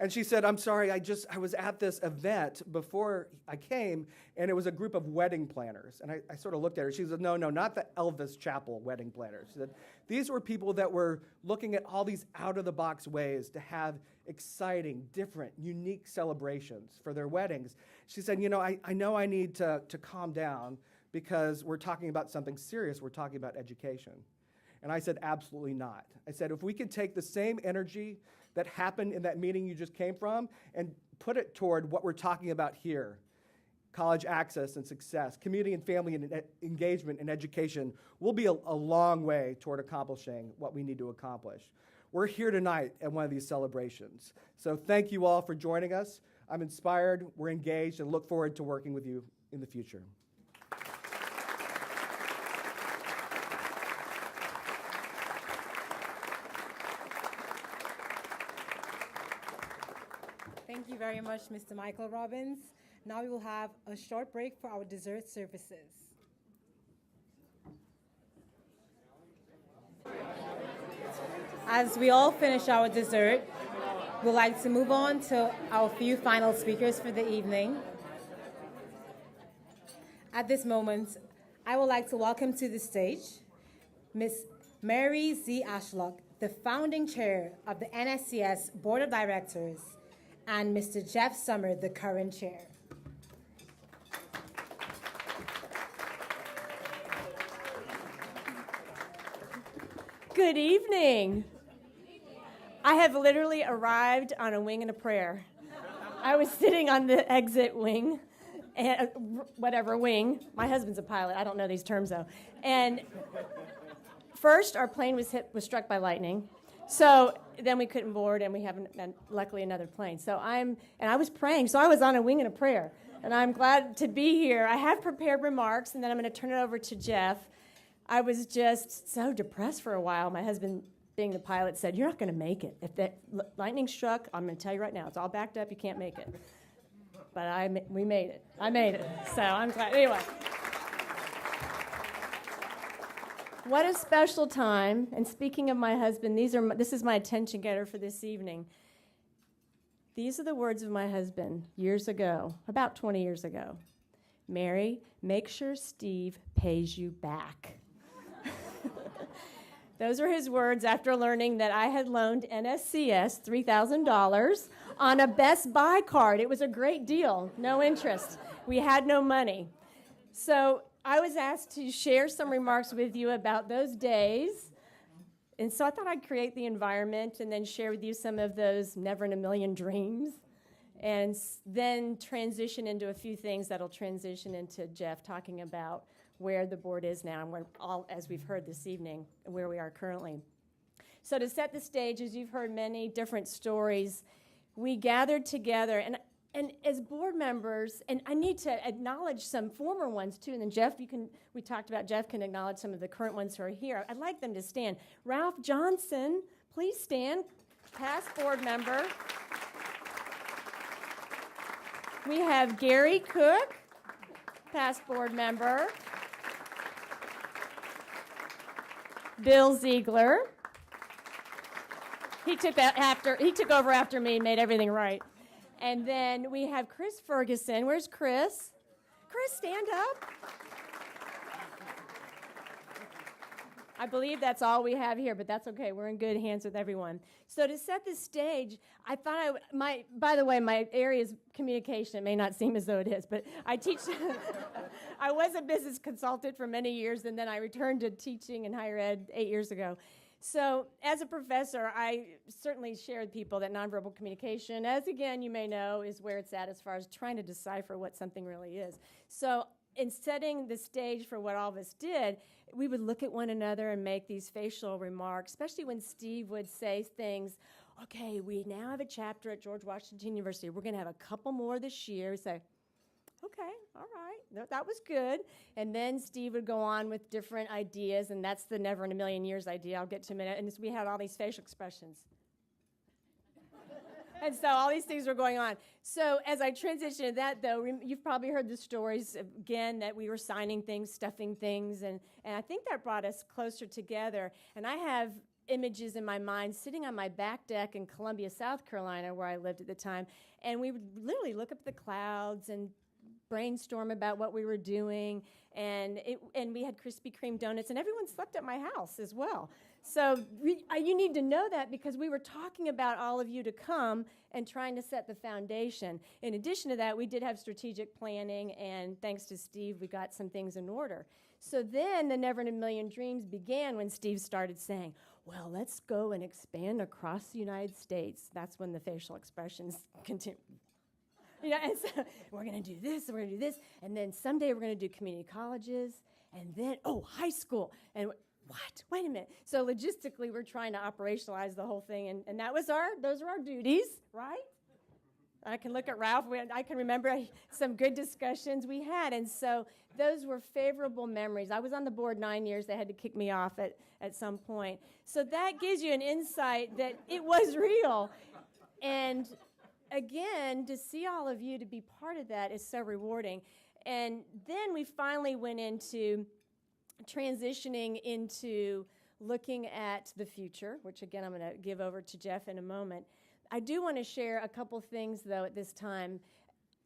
And she said, I'm sorry, I was at this event before I came, and it was a group of wedding planners. And I sort of looked at her. She said, no, not the Elvis Chapel wedding planners. She said, these were people that were looking at all these out-of-the-box ways to have exciting, different, unique celebrations for their weddings. She said, I know I need to calm down because we're talking about something serious. We're talking about education. And I said, absolutely not. I said, if we could take the same energy that happened in that meeting you just came from and put it toward what we're talking about here, college access and success, community and family and engagement and education, we'll be a long way toward accomplishing what we need to accomplish. We're here tonight at one of these celebrations. So thank you all for joining us. I'm inspired, we're engaged, and look forward to working with you in the future. Thank you very much, Mr. Michael Robbins. Now we will have a short break for our dessert services. As we all finish our dessert, we'd like to move on to our few final speakers for the evening. At this moment, I would like to welcome to the stage Ms. Mary Z. Ashlock, the founding chair of the NSCS Board of Directors, and Mr. Jeff Summer, the current chair. Good evening. I have literally arrived on a wing and a prayer. I was sitting on the exit wing, and whatever wing. My husband's a pilot. I don't know these terms though. And first, our plane was struck by lightning. So then we couldn't board, and we haven't, and luckily, another plane. And I was praying, so I was on a wing and a prayer. And I'm glad to be here. I have prepared remarks, and then I'm going to turn it over to Jeff. I was just so depressed for a while. My husband, being the pilot, said, "You're not going to make it. If that lightning struck, I'm going to tell you right now, it's all backed up. You can't make it." But we made it. I made it. So I'm glad. Anyway. What a special time. And speaking of my husband, this is my attention getter for this evening. These are the words of my husband years ago, about 20 years ago. "Mary, make sure Steve pays you back." Those are his words after learning that I had loaned NSCS $3,000 on a Best Buy card. It was a great deal, no interest. We had no money. So I was asked to share some remarks with you about those days. And so I thought I'd create the environment and then share with you some of those never in a million dreams. And then transition into a few things that'll transition into Jeff talking about where the board is now and where all, as we've heard this evening, where we are currently. So to set the stage, as you've heard many different stories, we gathered together, and as board members, and I need to acknowledge some former ones too, and then Jeff, we talked about Jeff can acknowledge some of the current ones who are here. I'd like them to stand. Ralph Johnson, please stand, past board member. We have Gary Cook, past board member. Bill Ziegler. He took over after me and made everything right. And then we have Chris Ferguson. Where's Chris? Chris, stand up. I believe that's all we have here, but that's okay. We're in good hands with everyone. So to set the stage, I thought by the way, my area is communication. It may not seem as though it is, but I teach. I was a business consultant for many years, and then I returned to teaching in higher ed 8 years ago. So as a professor, I certainly share with people that nonverbal communication, as again you may know, is where it's at as far as trying to decipher what something really is. So in setting the stage for what all of us did, we would look at one another and make these facial remarks, especially when Steve would say things, okay, we now have a chapter at George Washington University. We're going to have a couple more this year. We say, okay, all right, that was good. And then Steve would go on with different ideas, and that's the never in a million years idea. I'll get to in a minute. And we had all these facial expressions. And so all these things were going on. So as I transitioned to that, though, you've probably heard the stories, again, that we were signing things, stuffing things, and I think that brought us closer together. And I have images in my mind sitting on my back deck in Columbia, South Carolina, where I lived at the time, and we would literally look up at the clouds and brainstorm about what we were doing, and we had Krispy Kreme donuts, and everyone slept at my house as well. So you need to know that because we were talking about all of you to come and trying to set the foundation. In addition to that, we did have strategic planning, and thanks to Steve, we got some things in order. So then the Never in a Million Dreams began when Steve started saying, well, let's go and expand across the United States. That's when the facial expressions continued. You know, and so we're going to do this, and we're going to do this, and then someday we're going to do community colleges, and then, high school. And what? Wait a minute. So logistically, we're trying to operationalize the whole thing, and those are our duties, right? I can look at Ralph. I can remember some good discussions we had, and so those were favorable memories. I was on the board 9 years. They had to kick me off at some point. So that gives you an insight that it was real. And again, to see all of you to be part of that is so rewarding. And then we finally went into transitioning into looking at the future, which again I'm going to give over to Jeff in a moment. I do want to share a couple things, though, at this time.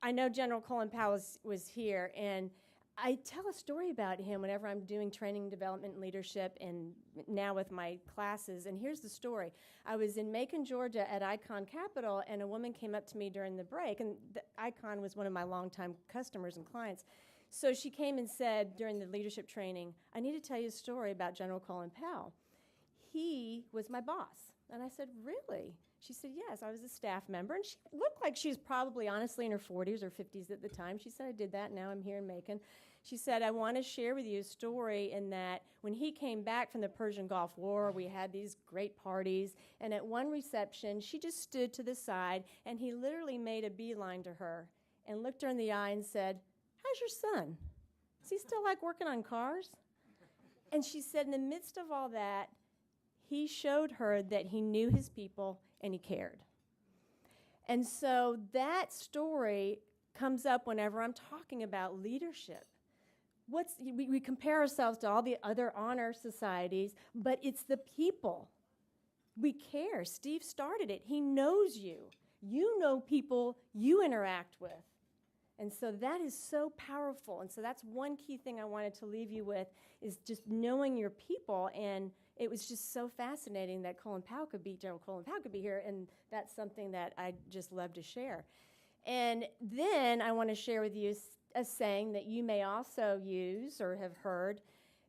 I know General Colin Powell was here, and I tell a story about him whenever I'm doing training, development, and leadership, and now with my classes. And here's the story. I was in Macon, Georgia at Icon Capital, and a woman came up to me during the break, and Icon was one of my longtime customers and clients. So she came and said during the leadership training, I need to tell you a story about General Colin Powell. He was my boss. And I said, really? She said, yes, I was a staff member. And she looked like she was probably honestly in her 40s or 50s at the time. She said, I did that, now I'm here in Macon. She said, I want to share with you a story in that when he came back from the Persian Gulf War, we had these great parties. And at one reception, she just stood to the side, and he literally made a beeline to her and looked her in the eye and said, how's your son? Does he still like working on cars? And she said, in the midst of all that, he showed her that he knew his people and he cared. And so that story comes up whenever I'm talking about leadership. We compare ourselves to all the other honor societies, but it's the people. We care. Steve started it. He knows you. You know people you interact with. And so that is so powerful. And so that's one key thing I wanted to leave you with is just knowing your people. And it was just so fascinating that General Colin Powell could be here. And that's something that I just love to share. And then I want to share with you a saying that you may also use or have heard.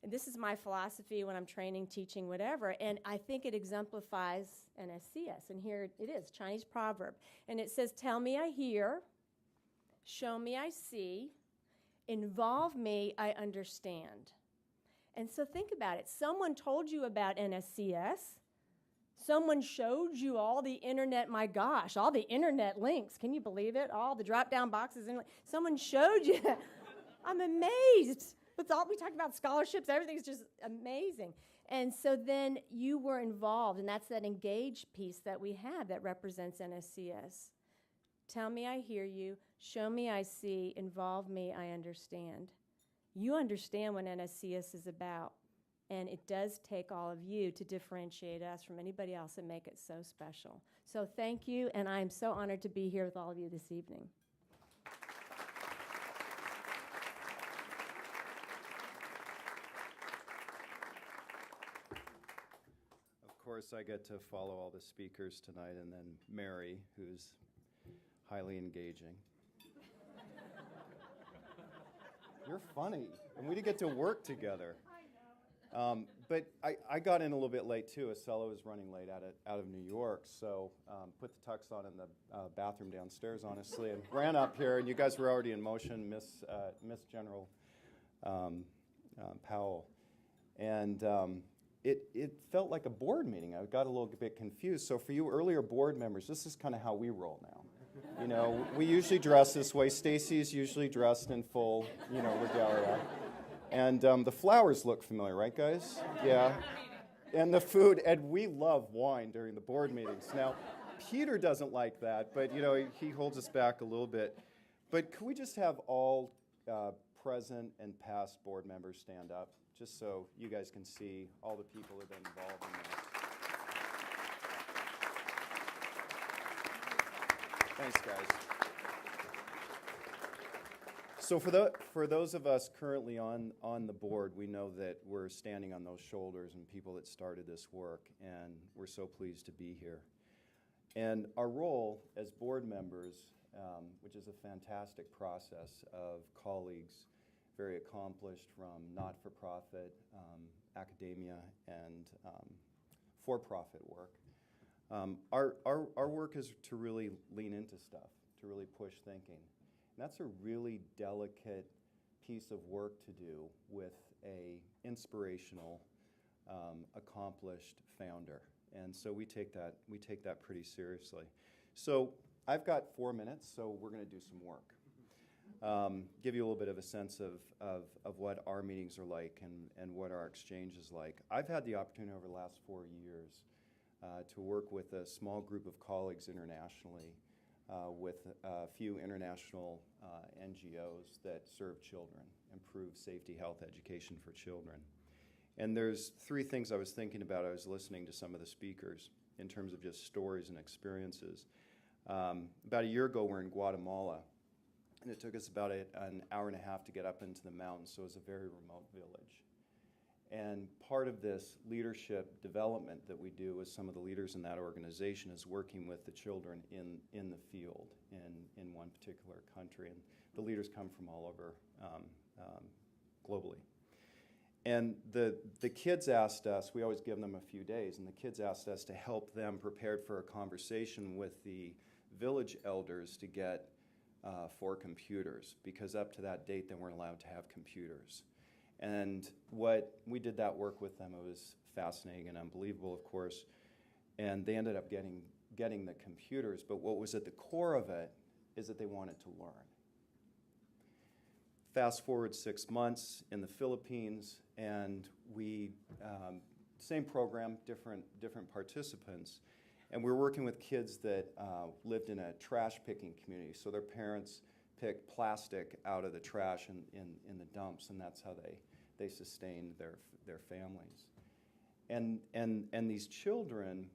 And this is my philosophy when I'm training, teaching, whatever. And I think it exemplifies NSCS. And here it is, Chinese proverb. And it says, tell me I hear. Show me I see, involve me I understand. And so think about it. Someone told you about NSCS. Someone showed you all the internet, my gosh, all the internet links. Can you believe it? All the drop-down boxes. Someone showed you. I'm amazed. With all we talked about scholarships, everything's just amazing. And so then you were involved, and that's that engaged piece that we have that represents NSCS. Tell me I hear you. Show me I see. Involve me I understand. You understand what NSCS is about. And it does take all of you to differentiate us from anybody else and make it so special. So thank you, and I am so honored to be here with all of you this evening. Of course, I get to follow all the speakers tonight, and then Mary, who's highly engaging. You're funny, and we did get to work together. But I got in a little bit late too. Acela was running late out of New York, so put the tux on in the bathroom downstairs, honestly, and ran up here. And you guys were already in motion, Miss General Powell, and it felt like a board meeting. I got a little bit confused. So for you earlier board members, this is kind of how we roll now. You know, we usually dress this way. Stacy's usually dressed in full, regalia. And the flowers look familiar, right, guys? Yeah. And the food, and we love wine during the board meetings. Now, Peter doesn't like that, but, he holds us back a little bit. But could we just have all present and past board members stand up, just so you guys can see all the people who have been involved in this? Thanks, guys. So for those of us currently on the board, we know that we're standing on those shoulders and people that started this work, and we're so pleased to be here. And our role as board members, which is a fantastic process of colleagues, very accomplished from not-for-profit, academia, and for-profit work. Our work is to really lean into stuff, to really push thinking. And that's a really delicate piece of work to do with a inspirational, accomplished founder. And so we take that pretty seriously. So I've got 4 minutes, so we're going to do some work. Give you a little bit of a sense of what our meetings are like and what our exchange is like. I've had the opportunity over the last 4 years to work with a small group of colleagues internationally, with a few international NGOs that serve children, improve safety, health, education for children. And there's 3 things I was thinking about. I was listening to some of the speakers in terms of just stories and experiences. About a year ago, we're in Guatemala, and it took us about an hour and a half to get up into the mountains, so it was a very remote village. And part of this leadership development that we do with some of the leaders in that organization is working with the children in the field in one particular country. And the leaders come from all over globally. And the kids asked us, we always give them a few days, and the kids asked us to help them prepare for a conversation with the village elders to get 4 computers, because up to that date they weren't allowed to have computers. And we did that work with them. It was fascinating and unbelievable, of course. And they ended up getting the computers. But what was at the core of it is that they wanted to learn. Fast forward 6 months in the Philippines, and we same program, different participants. And we were working with kids that lived in a trash picking community. So their parents picked plastic out of the trash in the dumps, and that's how they sustained their families. And these children,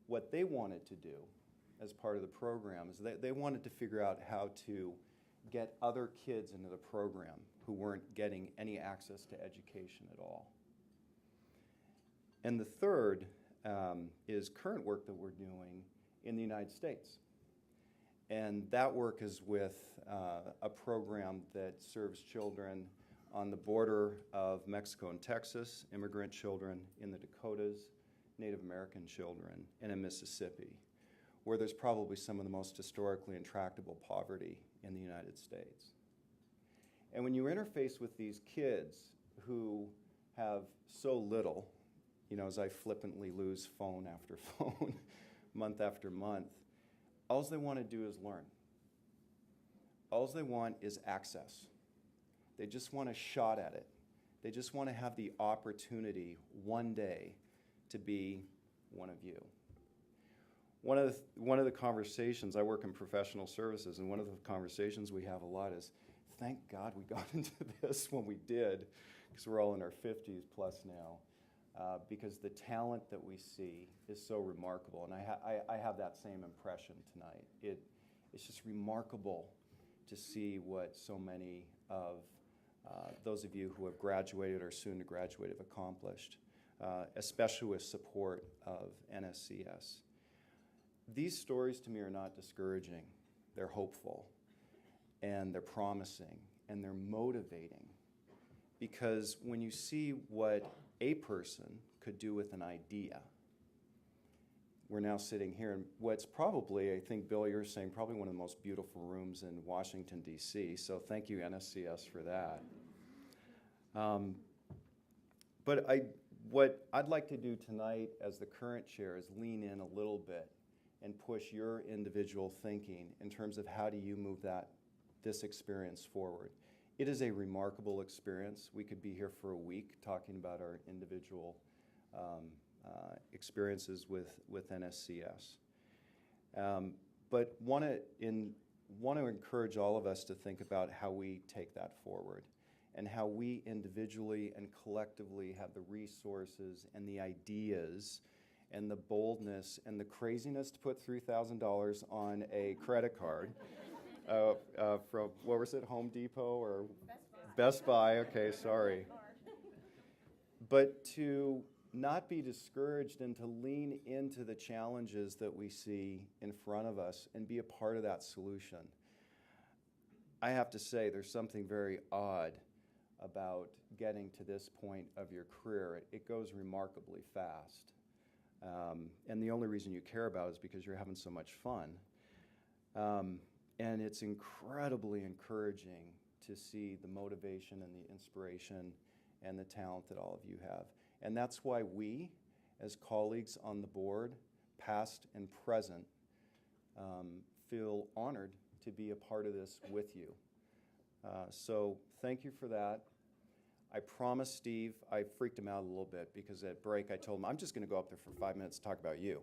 what they wanted to do as part of the program is they wanted to figure out how to get other kids into the program who weren't getting any access to education at all. And the third is current work that we're doing in the United States. And that work is with a program that serves children on the border of Mexico and Texas, immigrant children in the Dakotas, Native American children, and in Mississippi, where there's probably some of the most historically intractable poverty in the United States. And when you interface with these kids who have so little, as I flippantly lose phone after phone, month after month, all they want to do is learn. All they want is access. They just want a shot at it. They just want to have the opportunity one day to be one of you. One of the conversations, I work in professional services, and one of the conversations we have a lot is, thank God we got into this when we did, because we're all in our 50s plus now. because the talent that we see is so remarkable. And I have that same impression tonight. It's just remarkable to see what so many of those of you who have graduated or soon to graduate have accomplished, especially with support of NSCS. These stories to me are not discouraging. They're hopeful, and they're promising, and they're motivating. Because when you see what a person could do with an idea, we're now sitting here in what's probably, I think, Bill, you're saying, probably one of the most beautiful rooms in Washington, D.C., so thank you, NSCS, for that. But what I'd like to do tonight as the current chair is lean in a little bit and push your individual thinking in terms of how do you move this experience forward. It is a remarkable experience. We could be here for a week talking about our individual experiences with NSCS. But want to encourage all of us to think about how we take that forward and how we individually and collectively have the resources and the ideas and the boldness and the craziness to put $3,000 on a credit card from, what was it, Home Depot or Best Buy, okay, sorry. But to not be discouraged and to lean into the challenges that we see in front of us and be a part of that solution. I have to say there's something very odd about getting to this point of your career. It goes remarkably fast. And the only reason you care about it is because you're having so much fun. And it's incredibly encouraging to see the motivation and the inspiration and the talent that all of you have. And that's why we, as colleagues on the board, past and present, feel honored to be a part of this with you. So thank you for that. I promised Steve, I freaked him out a little bit because at break I told him I'm just going to go up there for 5 minutes to talk about you.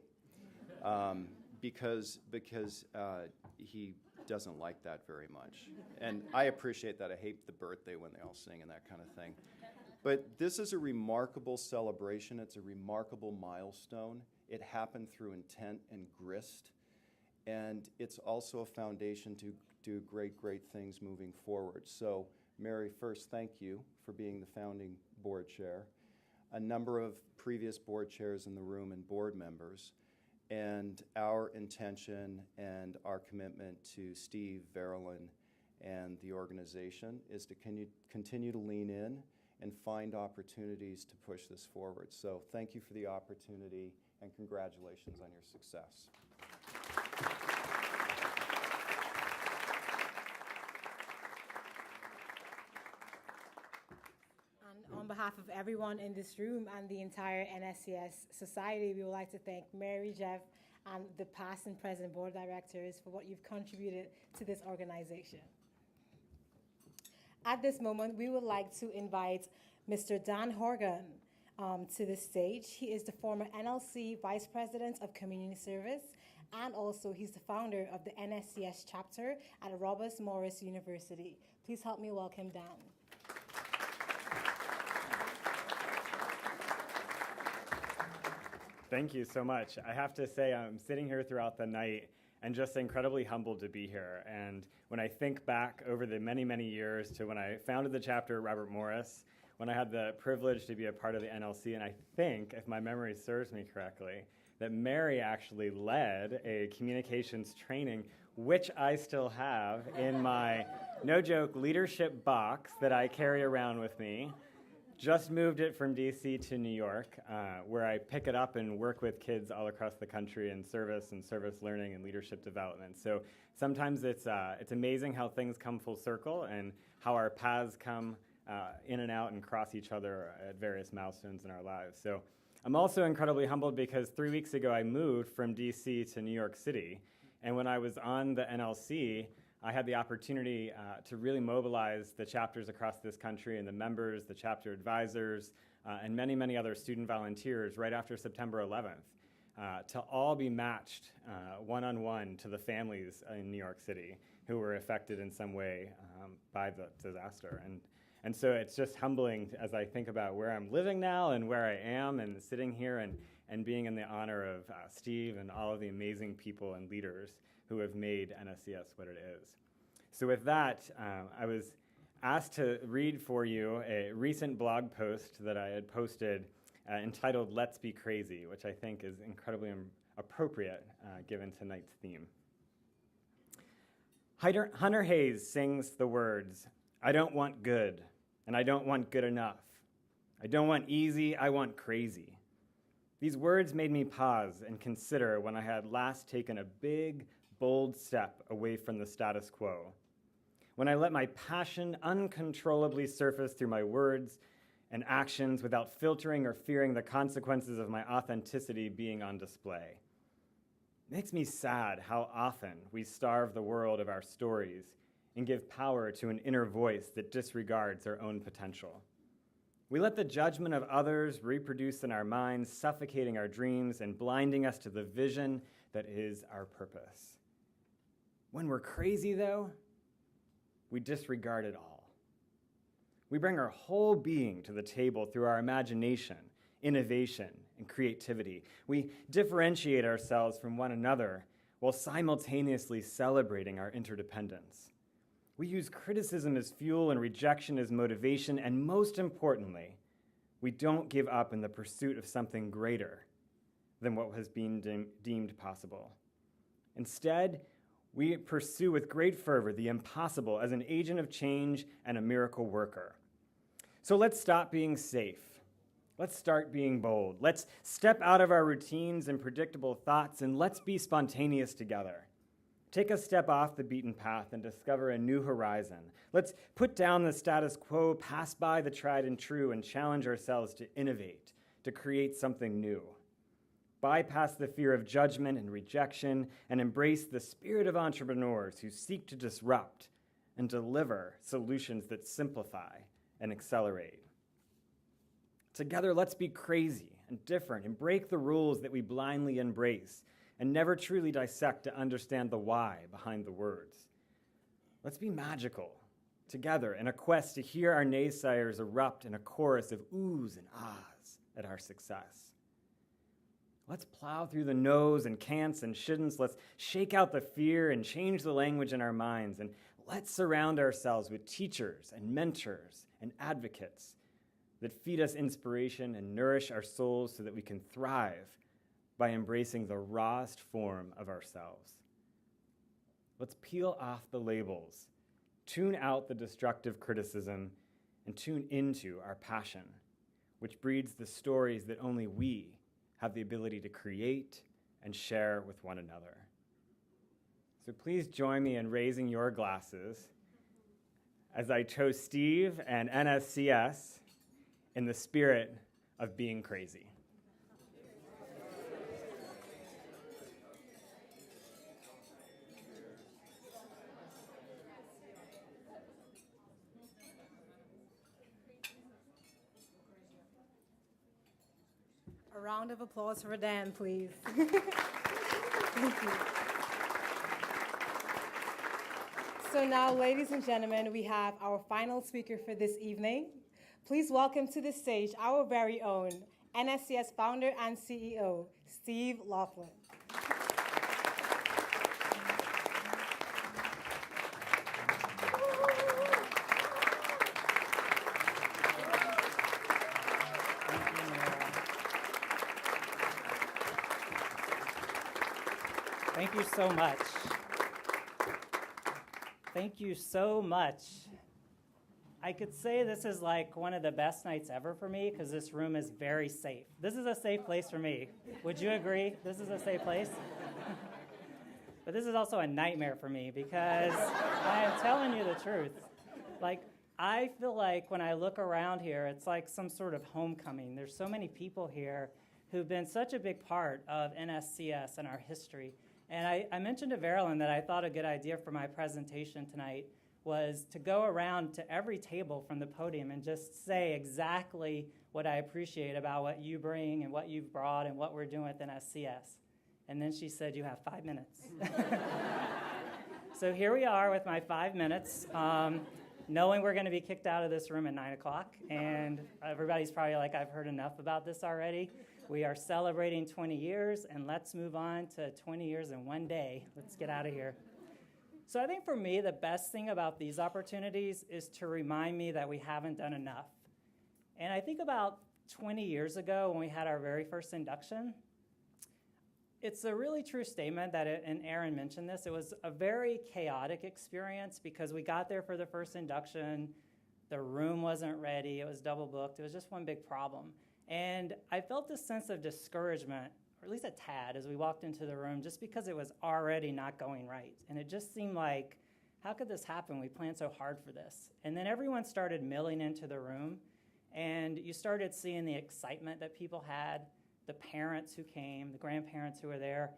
Because he doesn't like that very much. And I appreciate that. I hate the birthday when they all sing and that kind of thing. But this is a remarkable celebration. It's a remarkable milestone. It happened through intent and grist. And it's also a foundation to do great, great things moving forward. So, Mary, first, thank you for being the founding board chair. A number of previous board chairs in the room and board members. And our intention and our commitment to Steve, Verilyn, and the organization is to continue to lean in and find opportunities to push this forward. So thank you for the opportunity and congratulations on your success. And on behalf of everyone in this room and the entire NSCS society, we would like to thank Mary, Jeff, and the past and present board directors for what you've contributed to this organization. At this moment, we would like to invite Mr. Dan Horgan to the stage. He is the former NLC Vice President of Community Service, and also he's the founder of the NSCS chapter at Robert Morris University. Please help me welcome Dan. Thank you so much. I have to say I'm sitting here throughout the night and just incredibly humbled to be here. And when I think back over the many, many years to when I founded the chapter at Robert Morris, when I had the privilege to be a part of the NLC, and I think, if my memory serves me correctly, that Mary actually led a communications training, which I still have in my, no joke, leadership box that I carry around with me. Just moved it from DC to New York, where I pick it up and work with kids all across the country in service learning and leadership development. So sometimes it's amazing how things come full circle and how our paths come in and out and cross each other at various milestones in our lives. So I'm also incredibly humbled because 3 weeks ago I moved from DC to New York City, and when I was on the NLC, I had the opportunity to really mobilize the chapters across this country and the members, the chapter advisors, and many, many other student volunteers right after September 11th to all be matched one-on-one to the families in New York City who were affected in some way by the disaster. And so it's just humbling as I think about where I'm living now and where I am and sitting here and being in the honor of Steve and all of the amazing people and leaders who have made NSCS what it is. So with that, I was asked to read for you a recent blog post that I had posted entitled Let's Be Crazy, which I think is incredibly appropriate given tonight's theme. Hunter Hayes sings the words, "I don't want good, and I don't want good enough. I don't want easy, I want crazy." These words made me pause and consider when I had last taken a big, bold step away from the status quo. When I let my passion uncontrollably surface through my words and actions without filtering or fearing the consequences of my authenticity being on display. It makes me sad how often we starve the world of our stories and give power to an inner voice that disregards our own potential. We let the judgment of others reproduce in our minds, suffocating our dreams and blinding us to the vision that is our purpose. When we're crazy, though, we disregard it all. We bring our whole being to the table through our imagination, innovation, and creativity. We differentiate ourselves from one another while simultaneously celebrating our interdependence. We use criticism as fuel and rejection as motivation, and most importantly, we don't give up in the pursuit of something greater than what has been deemed possible. Instead, we pursue with great fervor the impossible as an agent of change and a miracle worker. So let's stop being safe. Let's start being bold. Let's step out of our routines and predictable thoughts, and let's be spontaneous together. Take a step off the beaten path and discover a new horizon. Let's put down the status quo, pass by the tried and true, and challenge ourselves to innovate, to create something new. Bypass the fear of judgment and rejection, and embrace the spirit of entrepreneurs who seek to disrupt and deliver solutions that simplify and accelerate. Together, let's be crazy and different and break the rules that we blindly embrace and never truly dissect to understand the why behind the words. Let's be magical together in a quest to hear our naysayers erupt in a chorus of oohs and ahs at our success. Let's plow through the no's and can'ts and shouldn'ts. Let's shake out the fear and change the language in our minds. And let's surround ourselves with teachers and mentors and advocates that feed us inspiration and nourish our souls so that we can thrive by embracing the rawest form of ourselves. Let's peel off the labels, tune out the destructive criticism, and tune into our passion, which breeds the stories that only we have the ability to create and share with one another. So please join me in raising your glasses as I toast Steve and NSCS in the spirit of being crazy. A round of applause for Dan, please. Thank you. So now, ladies and gentlemen, we have our final speaker for this evening. Please welcome to the stage our very own NSCS founder and CEO, Steve Laughlin. Thank you so much. Thank you so much. I could say this is like one of the best nights ever for me because this room is very safe. This is a safe place for me. Would you agree? This is a safe place? But this is also a nightmare for me because I am telling you the truth. Like, I feel like when I look around here, it's like some sort of homecoming. There's so many people here who've been such a big part of NSCS and our history. And I mentioned to Verilyn that I thought a good idea for my presentation tonight was to go around to every table from the podium and just say exactly what I appreciate about what you bring and what you've brought and what we're doing with NSCS. And then she said, you have 5 minutes. So here we are with my 5 minutes. knowing we're going to be kicked out of this room at 9 o'clock. And everybody's probably like, I've heard enough about this already. We are celebrating 20 years, and let's move on to 20 years in one day. Let's get out of here. So I think for me, the best thing about these opportunities is to remind me that we haven't done enough. And I think about 20 years ago when we had our very first induction, it's a really true statement that, and Aaron mentioned this, it was a very chaotic experience because we got there for the first induction, the room wasn't ready, it was double booked, it was just one big problem. And I felt this sense of discouragement, or at least a tad, as we walked into the room, just because it was already not going right. And it just seemed like, how could this happen? We planned so hard for this. And then everyone started milling into the room, and you started seeing the excitement that people had, the parents who came, the grandparents who were there.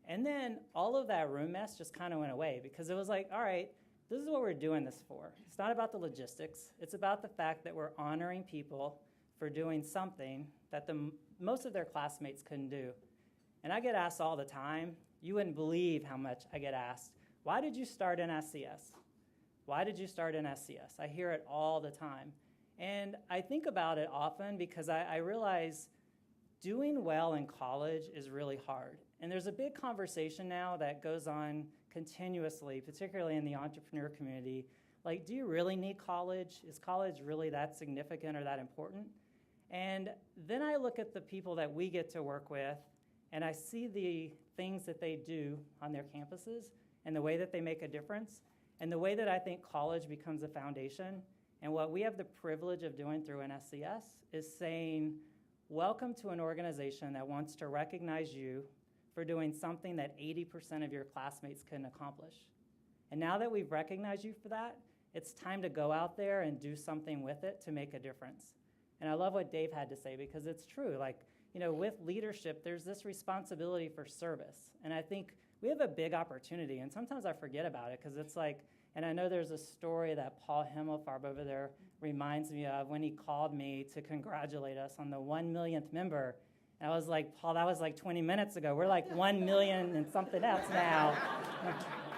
And then all of that room mess just kind of went away because it was like, all right, this is what we're doing this for. It's not about the logistics. It's about the fact that we're honoring people for doing something that most of their classmates couldn't do. And I get asked all the time, you wouldn't believe how much I get asked, why did you start NSCS? Why did you start NSCS? I hear it all the time. And I think about it often because I realize doing well in college is really hard. And there's a big conversation now that goes on continuously, particularly in the entrepreneur community. Like, do you really need college? Is college really that significant or that important? And then I look at the people that we get to work with, and I see the things that they do on their campuses and the way that they make a difference and the way that I think college becomes a foundation. And what we have the privilege of doing through NSCS is saying, welcome to an organization that wants to recognize you for doing something that 80% of your classmates couldn't accomplish. And now that we've recognized you for that, it's time to go out there and do something with it to make a difference. And I love what Dave had to say because it's true. Like, you know, with leadership, there's this responsibility for service. And I think we have a big opportunity, and sometimes I forget about it because it's like, and I know there's a story that Paul Himmelfarb over there reminds me of when he called me to congratulate us on the 1 millionth member. And I was like, Paul, that was like 20 minutes ago. We're like 1 million and something else now.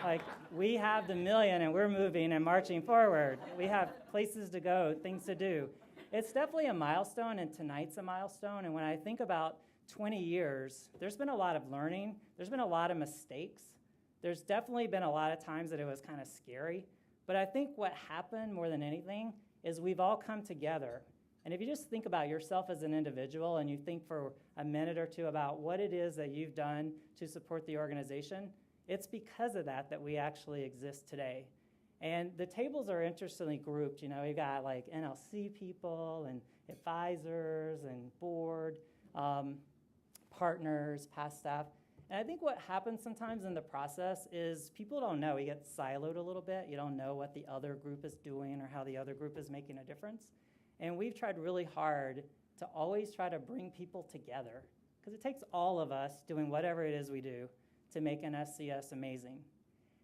Like, we have the million and we're moving and marching forward. We have places to go, things to do. It's definitely a milestone, and tonight's a milestone. And when I think about 20 years, there's been a lot of learning. There's been a lot of mistakes. There's definitely been a lot of times that it was kind of scary. But I think what happened more than anything is we've all come together. And if you just think about yourself as an individual and you think for a minute or two about what it is that you've done to support the organization, it's because of that that we actually exist today. And the tables are interestingly grouped. You know, we've got like NLC people and advisors and board partners, past staff. And I think what happens sometimes in the process is people don't know. You get siloed a little bit. You don't know what the other group is doing or how the other group is making a difference. And we've tried really hard to always try to bring people together because it takes all of us doing whatever it is we do to make NSCS amazing.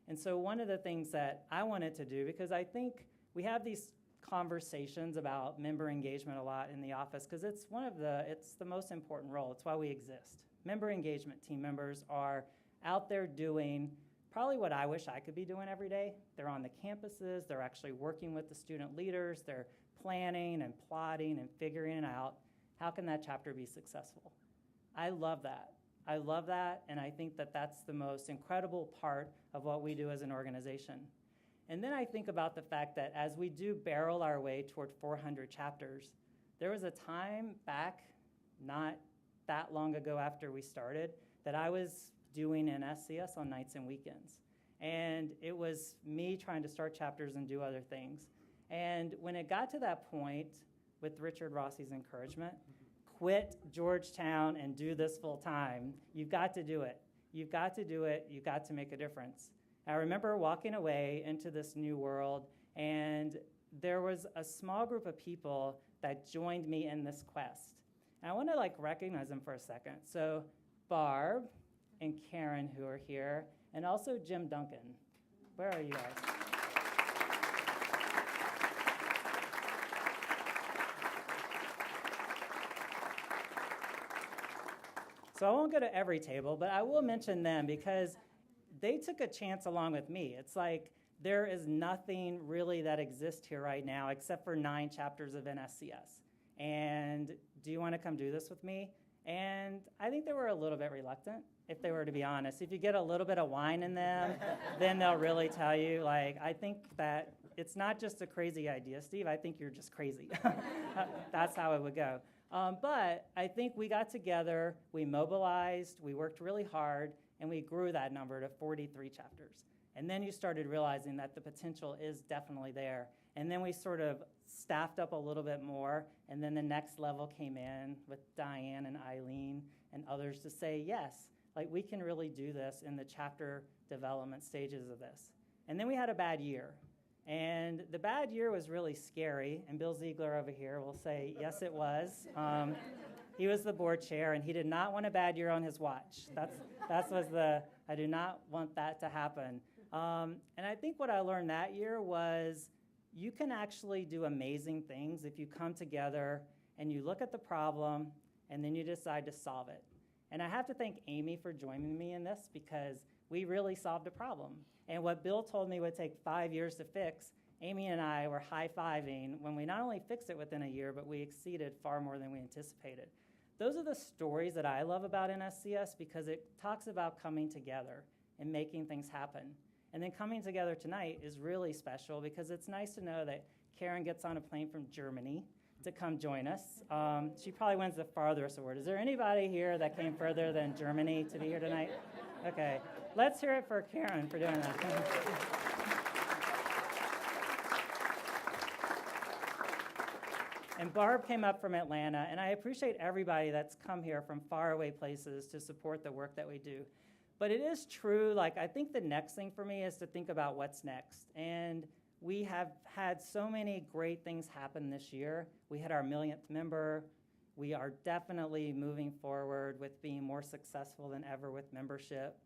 And so one of the things that I wanted to do, because I think we have these conversations about member engagement a lot in the office because it's the most important role. It's why we exist. Member engagement team members are out there doing probably what I wish I could be doing every day. They're on the campuses, they're actually working with the student leaders, they're planning and plotting and figuring out how can that chapter be successful. I love that. I love that, and I think that that's the most incredible part of what we do as an organization. And then I think about the fact that as we do barrel our way toward 400 chapters, there was a time back, not that long ago after we started, that I was doing NSCS on nights and weekends. And it was me trying to start chapters and do other things. And when it got to that point, with Richard Rossi's encouragement, quit Georgetown and do this full time. You've got to do it. You've got to do it. You've got to make a difference. I remember walking away into this new world, and there was a small group of people that joined me in this quest. And I want to recognize them for a second. So Barb and Karen, who are here, and also Jim Duncan. Where are you guys? So I won't go to every table, but I will mention them because they took a chance along with me. It's like there is nothing really that exists here right now except for 9 chapters of NSCS. And do you want to come do this with me? And I think they were a little bit reluctant, if they were to be honest. If you get a little bit of wine in them, then they'll really tell you, like, I think that it's not just a crazy idea, Steve. I think you're just crazy. That's how it would go. But I think we got together, we mobilized, we worked really hard, and we grew that number to 43 chapters. And then you started realizing that the potential is definitely there. And then we sort of staffed up a little bit more, and then the next level came in with Diane and Eileen and others to say, yes, like we can really do this in the chapter development stages of this. And then we had a bad year. And the bad year was really scary, and Bill Ziegler over here will say, yes, it was. He was the board chair, and he did not want a bad year on his watch. That was I do not want that to happen. And I think what I learned that year was you can actually do amazing things if you come together and you look at the problem and then you decide to solve it. And I have to thank Amy for joining me in this because we really solved a problem. And what Bill told me would take 5 years to fix, Amy and I were high-fiving when we not only fixed it within a year, but we exceeded far more than we anticipated. Those are the stories that I love about NSCS because it talks about coming together and making things happen. And then coming together tonight is really special because it's nice to know that Karen gets on a plane from Germany to come join us. She probably wins the farthest award. Is there anybody here that came further than Germany to be here tonight? Okay, let's hear it for Karen for doing that. And Barb came up from Atlanta, and I appreciate everybody that's come here from faraway places to support the work that we do. But it is true, like I think the next thing for me is to think about what's next. And we have had so many great things happen this year. We had our 1,000th member. We are definitely moving forward with being more successful than ever with membership.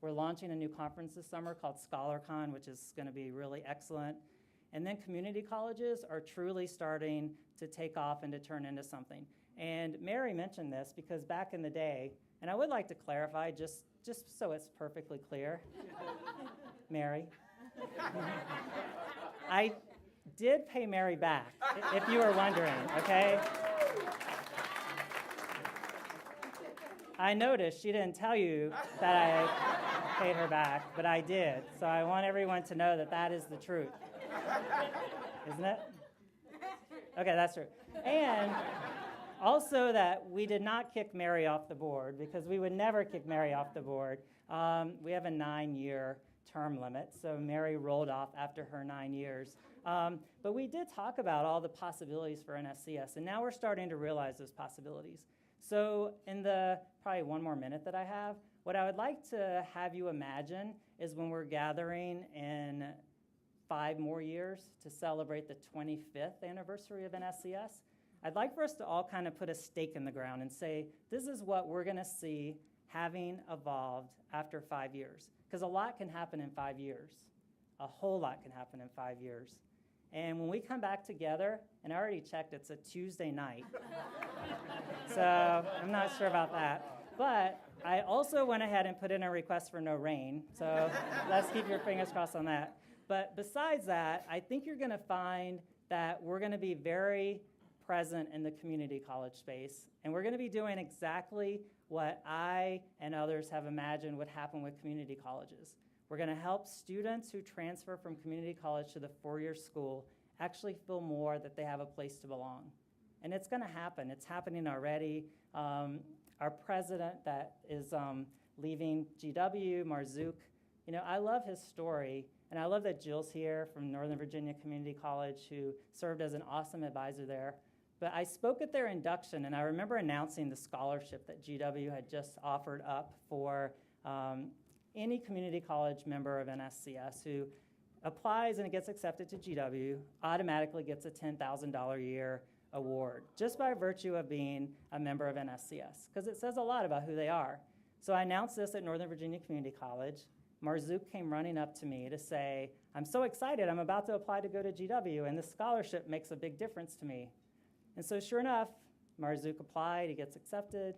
We're launching a new conference this summer called ScholarCon, which is going to be really excellent. And then community colleges are truly starting to take off and to turn into something. And Mary mentioned this because back in the day, and I would like to clarify just so it's perfectly clear, Mary, I did pay Mary back, if you were wondering, okay? I noticed she didn't tell you that I paid her back, but I did. So I want everyone to know that that is the truth. Isn't it? Okay, that's true. And also that we did not kick Mary off the board because we would never kick Mary off the board. We have a 9-year term limit, so Mary rolled off after her 9 years. But we did talk about all the possibilities for NSCS, and now we're starting to realize those possibilities. So in the probably 1 more minute that I have, what I would like to have you imagine is when we're gathering in 5 more years to celebrate the 25th anniversary of NSCS, I'd like for us to all kind of put a stake in the ground and say, this is what we're going to see having evolved after 5 years. Because a lot can happen in 5 years. A whole lot can happen in 5 years. And when we come back together, and I already checked, it's a Tuesday night. So I'm not sure about that. But I also went ahead and put in a request for no rain. So let's keep your fingers crossed on that. But besides that, I think you're going to find that we're going to be very present in the community college space. And we're going to be doing exactly what I and others have imagined would happen with community colleges. We're going to help students who transfer from community college to the 4-year school actually feel more that they have a place to belong. And it's going to happen. It's happening already. Our president that is leaving GW, Marzouk, you know, I love his story. And I love that Jill's here from Northern Virginia Community College, who served as an awesome advisor there. But I spoke at their induction, and I remember announcing the scholarship that GW had just offered up for any community college member of NSCS who applies and gets accepted to GW, automatically gets a $10,000 a year award, just by virtue of being a member of NSCS, because it says a lot about who they are. So I announced this at Northern Virginia Community College. Marzouk came running up to me to say, I'm so excited, I'm about to apply to go to GW, and this scholarship makes a big difference to me. And so sure enough, Marzouk applied, he gets accepted.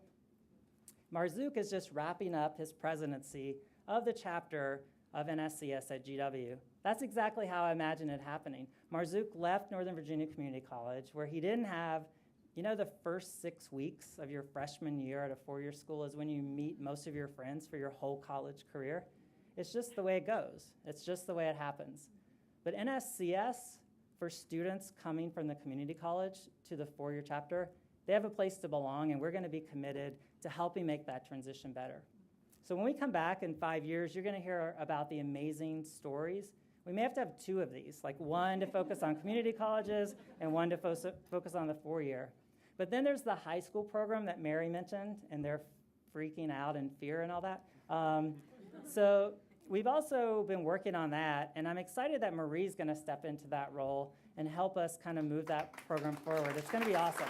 Marzouk is just wrapping up his presidency of the chapter of NSCS at GW. That's exactly how I imagine it happening. Marzook left Northern Virginia Community College, where he didn't have, the first 6 weeks of your freshman year at a four-year school is when you meet most of your friends for your whole college career. It's just the way it goes. It's just the way it happens. But NSCS, for students coming from the community college to the four-year chapter, they have a place to belong, and we're going to be committed to helping make that transition better. So when we come back in 5 years, you're going to hear about the amazing stories. We may have to have two of these, like one to focus on community colleges and one to focus on the four-year. But then there's the high school program that Mary mentioned, and they're freaking out in fear and all that. So we've also been working on that, and I'm excited that Marie's going to step into that role and help us kind of move that program forward. It's going to be awesome.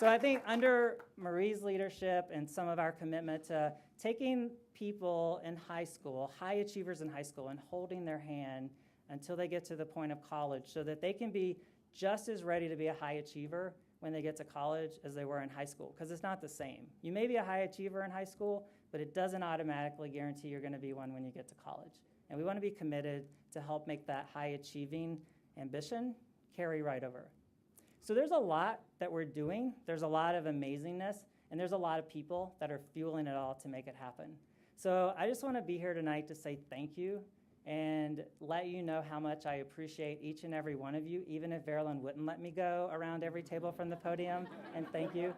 So I think under Marie's leadership and some of our commitment to taking people in high school, high achievers in high school, and holding their hand until they get to the point of college so that they can be just as ready to be a high achiever when they get to college as they were in high school, because it's not the same. You may be a high achiever in high school, but it doesn't automatically guarantee you're going to be one when you get to college. And we want to be committed to help make that high achieving ambition carry right over. So there's a lot that we're doing. There's a lot of amazingness, and there's a lot of people that are fueling it all to make it happen. So I just want to be here tonight to say thank you and let you know how much I appreciate each and every one of you, even if Verilyn wouldn't let me go around every table from the podium, and thank you.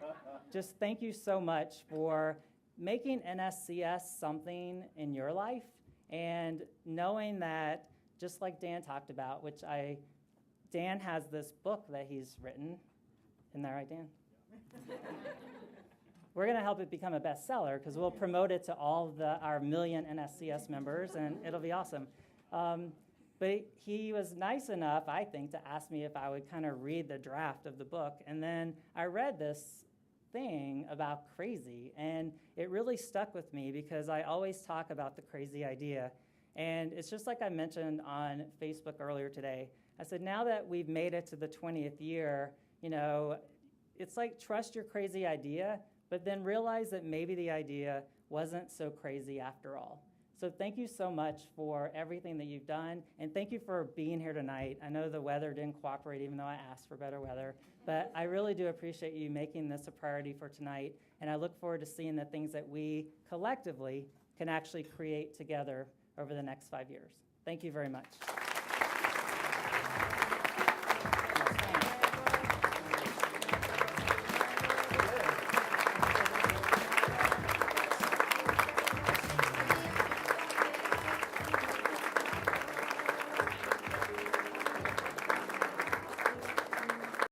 Just thank you so much for making NSCS something in your life, and knowing that, just like Dan talked about, Dan has this book that he's written. Isn't that right, Dan? We're going to help it become a bestseller because we'll promote it to all our million NSCS members, and it'll be awesome. But he was nice enough, I think, to ask me if I would kind of read the draft of the book. And then I read this thing about crazy, and it really stuck with me because I always talk about the crazy idea. And it's just like I mentioned on Facebook earlier today. I said, now that we've made it to the 20th year, it's like trust your crazy idea, but then realize that maybe the idea wasn't so crazy after all. So thank you so much for everything that you've done, and thank you for being here tonight. I know the weather didn't cooperate, even though I asked for better weather, but I really do appreciate you making this a priority for tonight, and I look forward to seeing the things that we collectively can actually create together over the next 5 years. Thank you very much.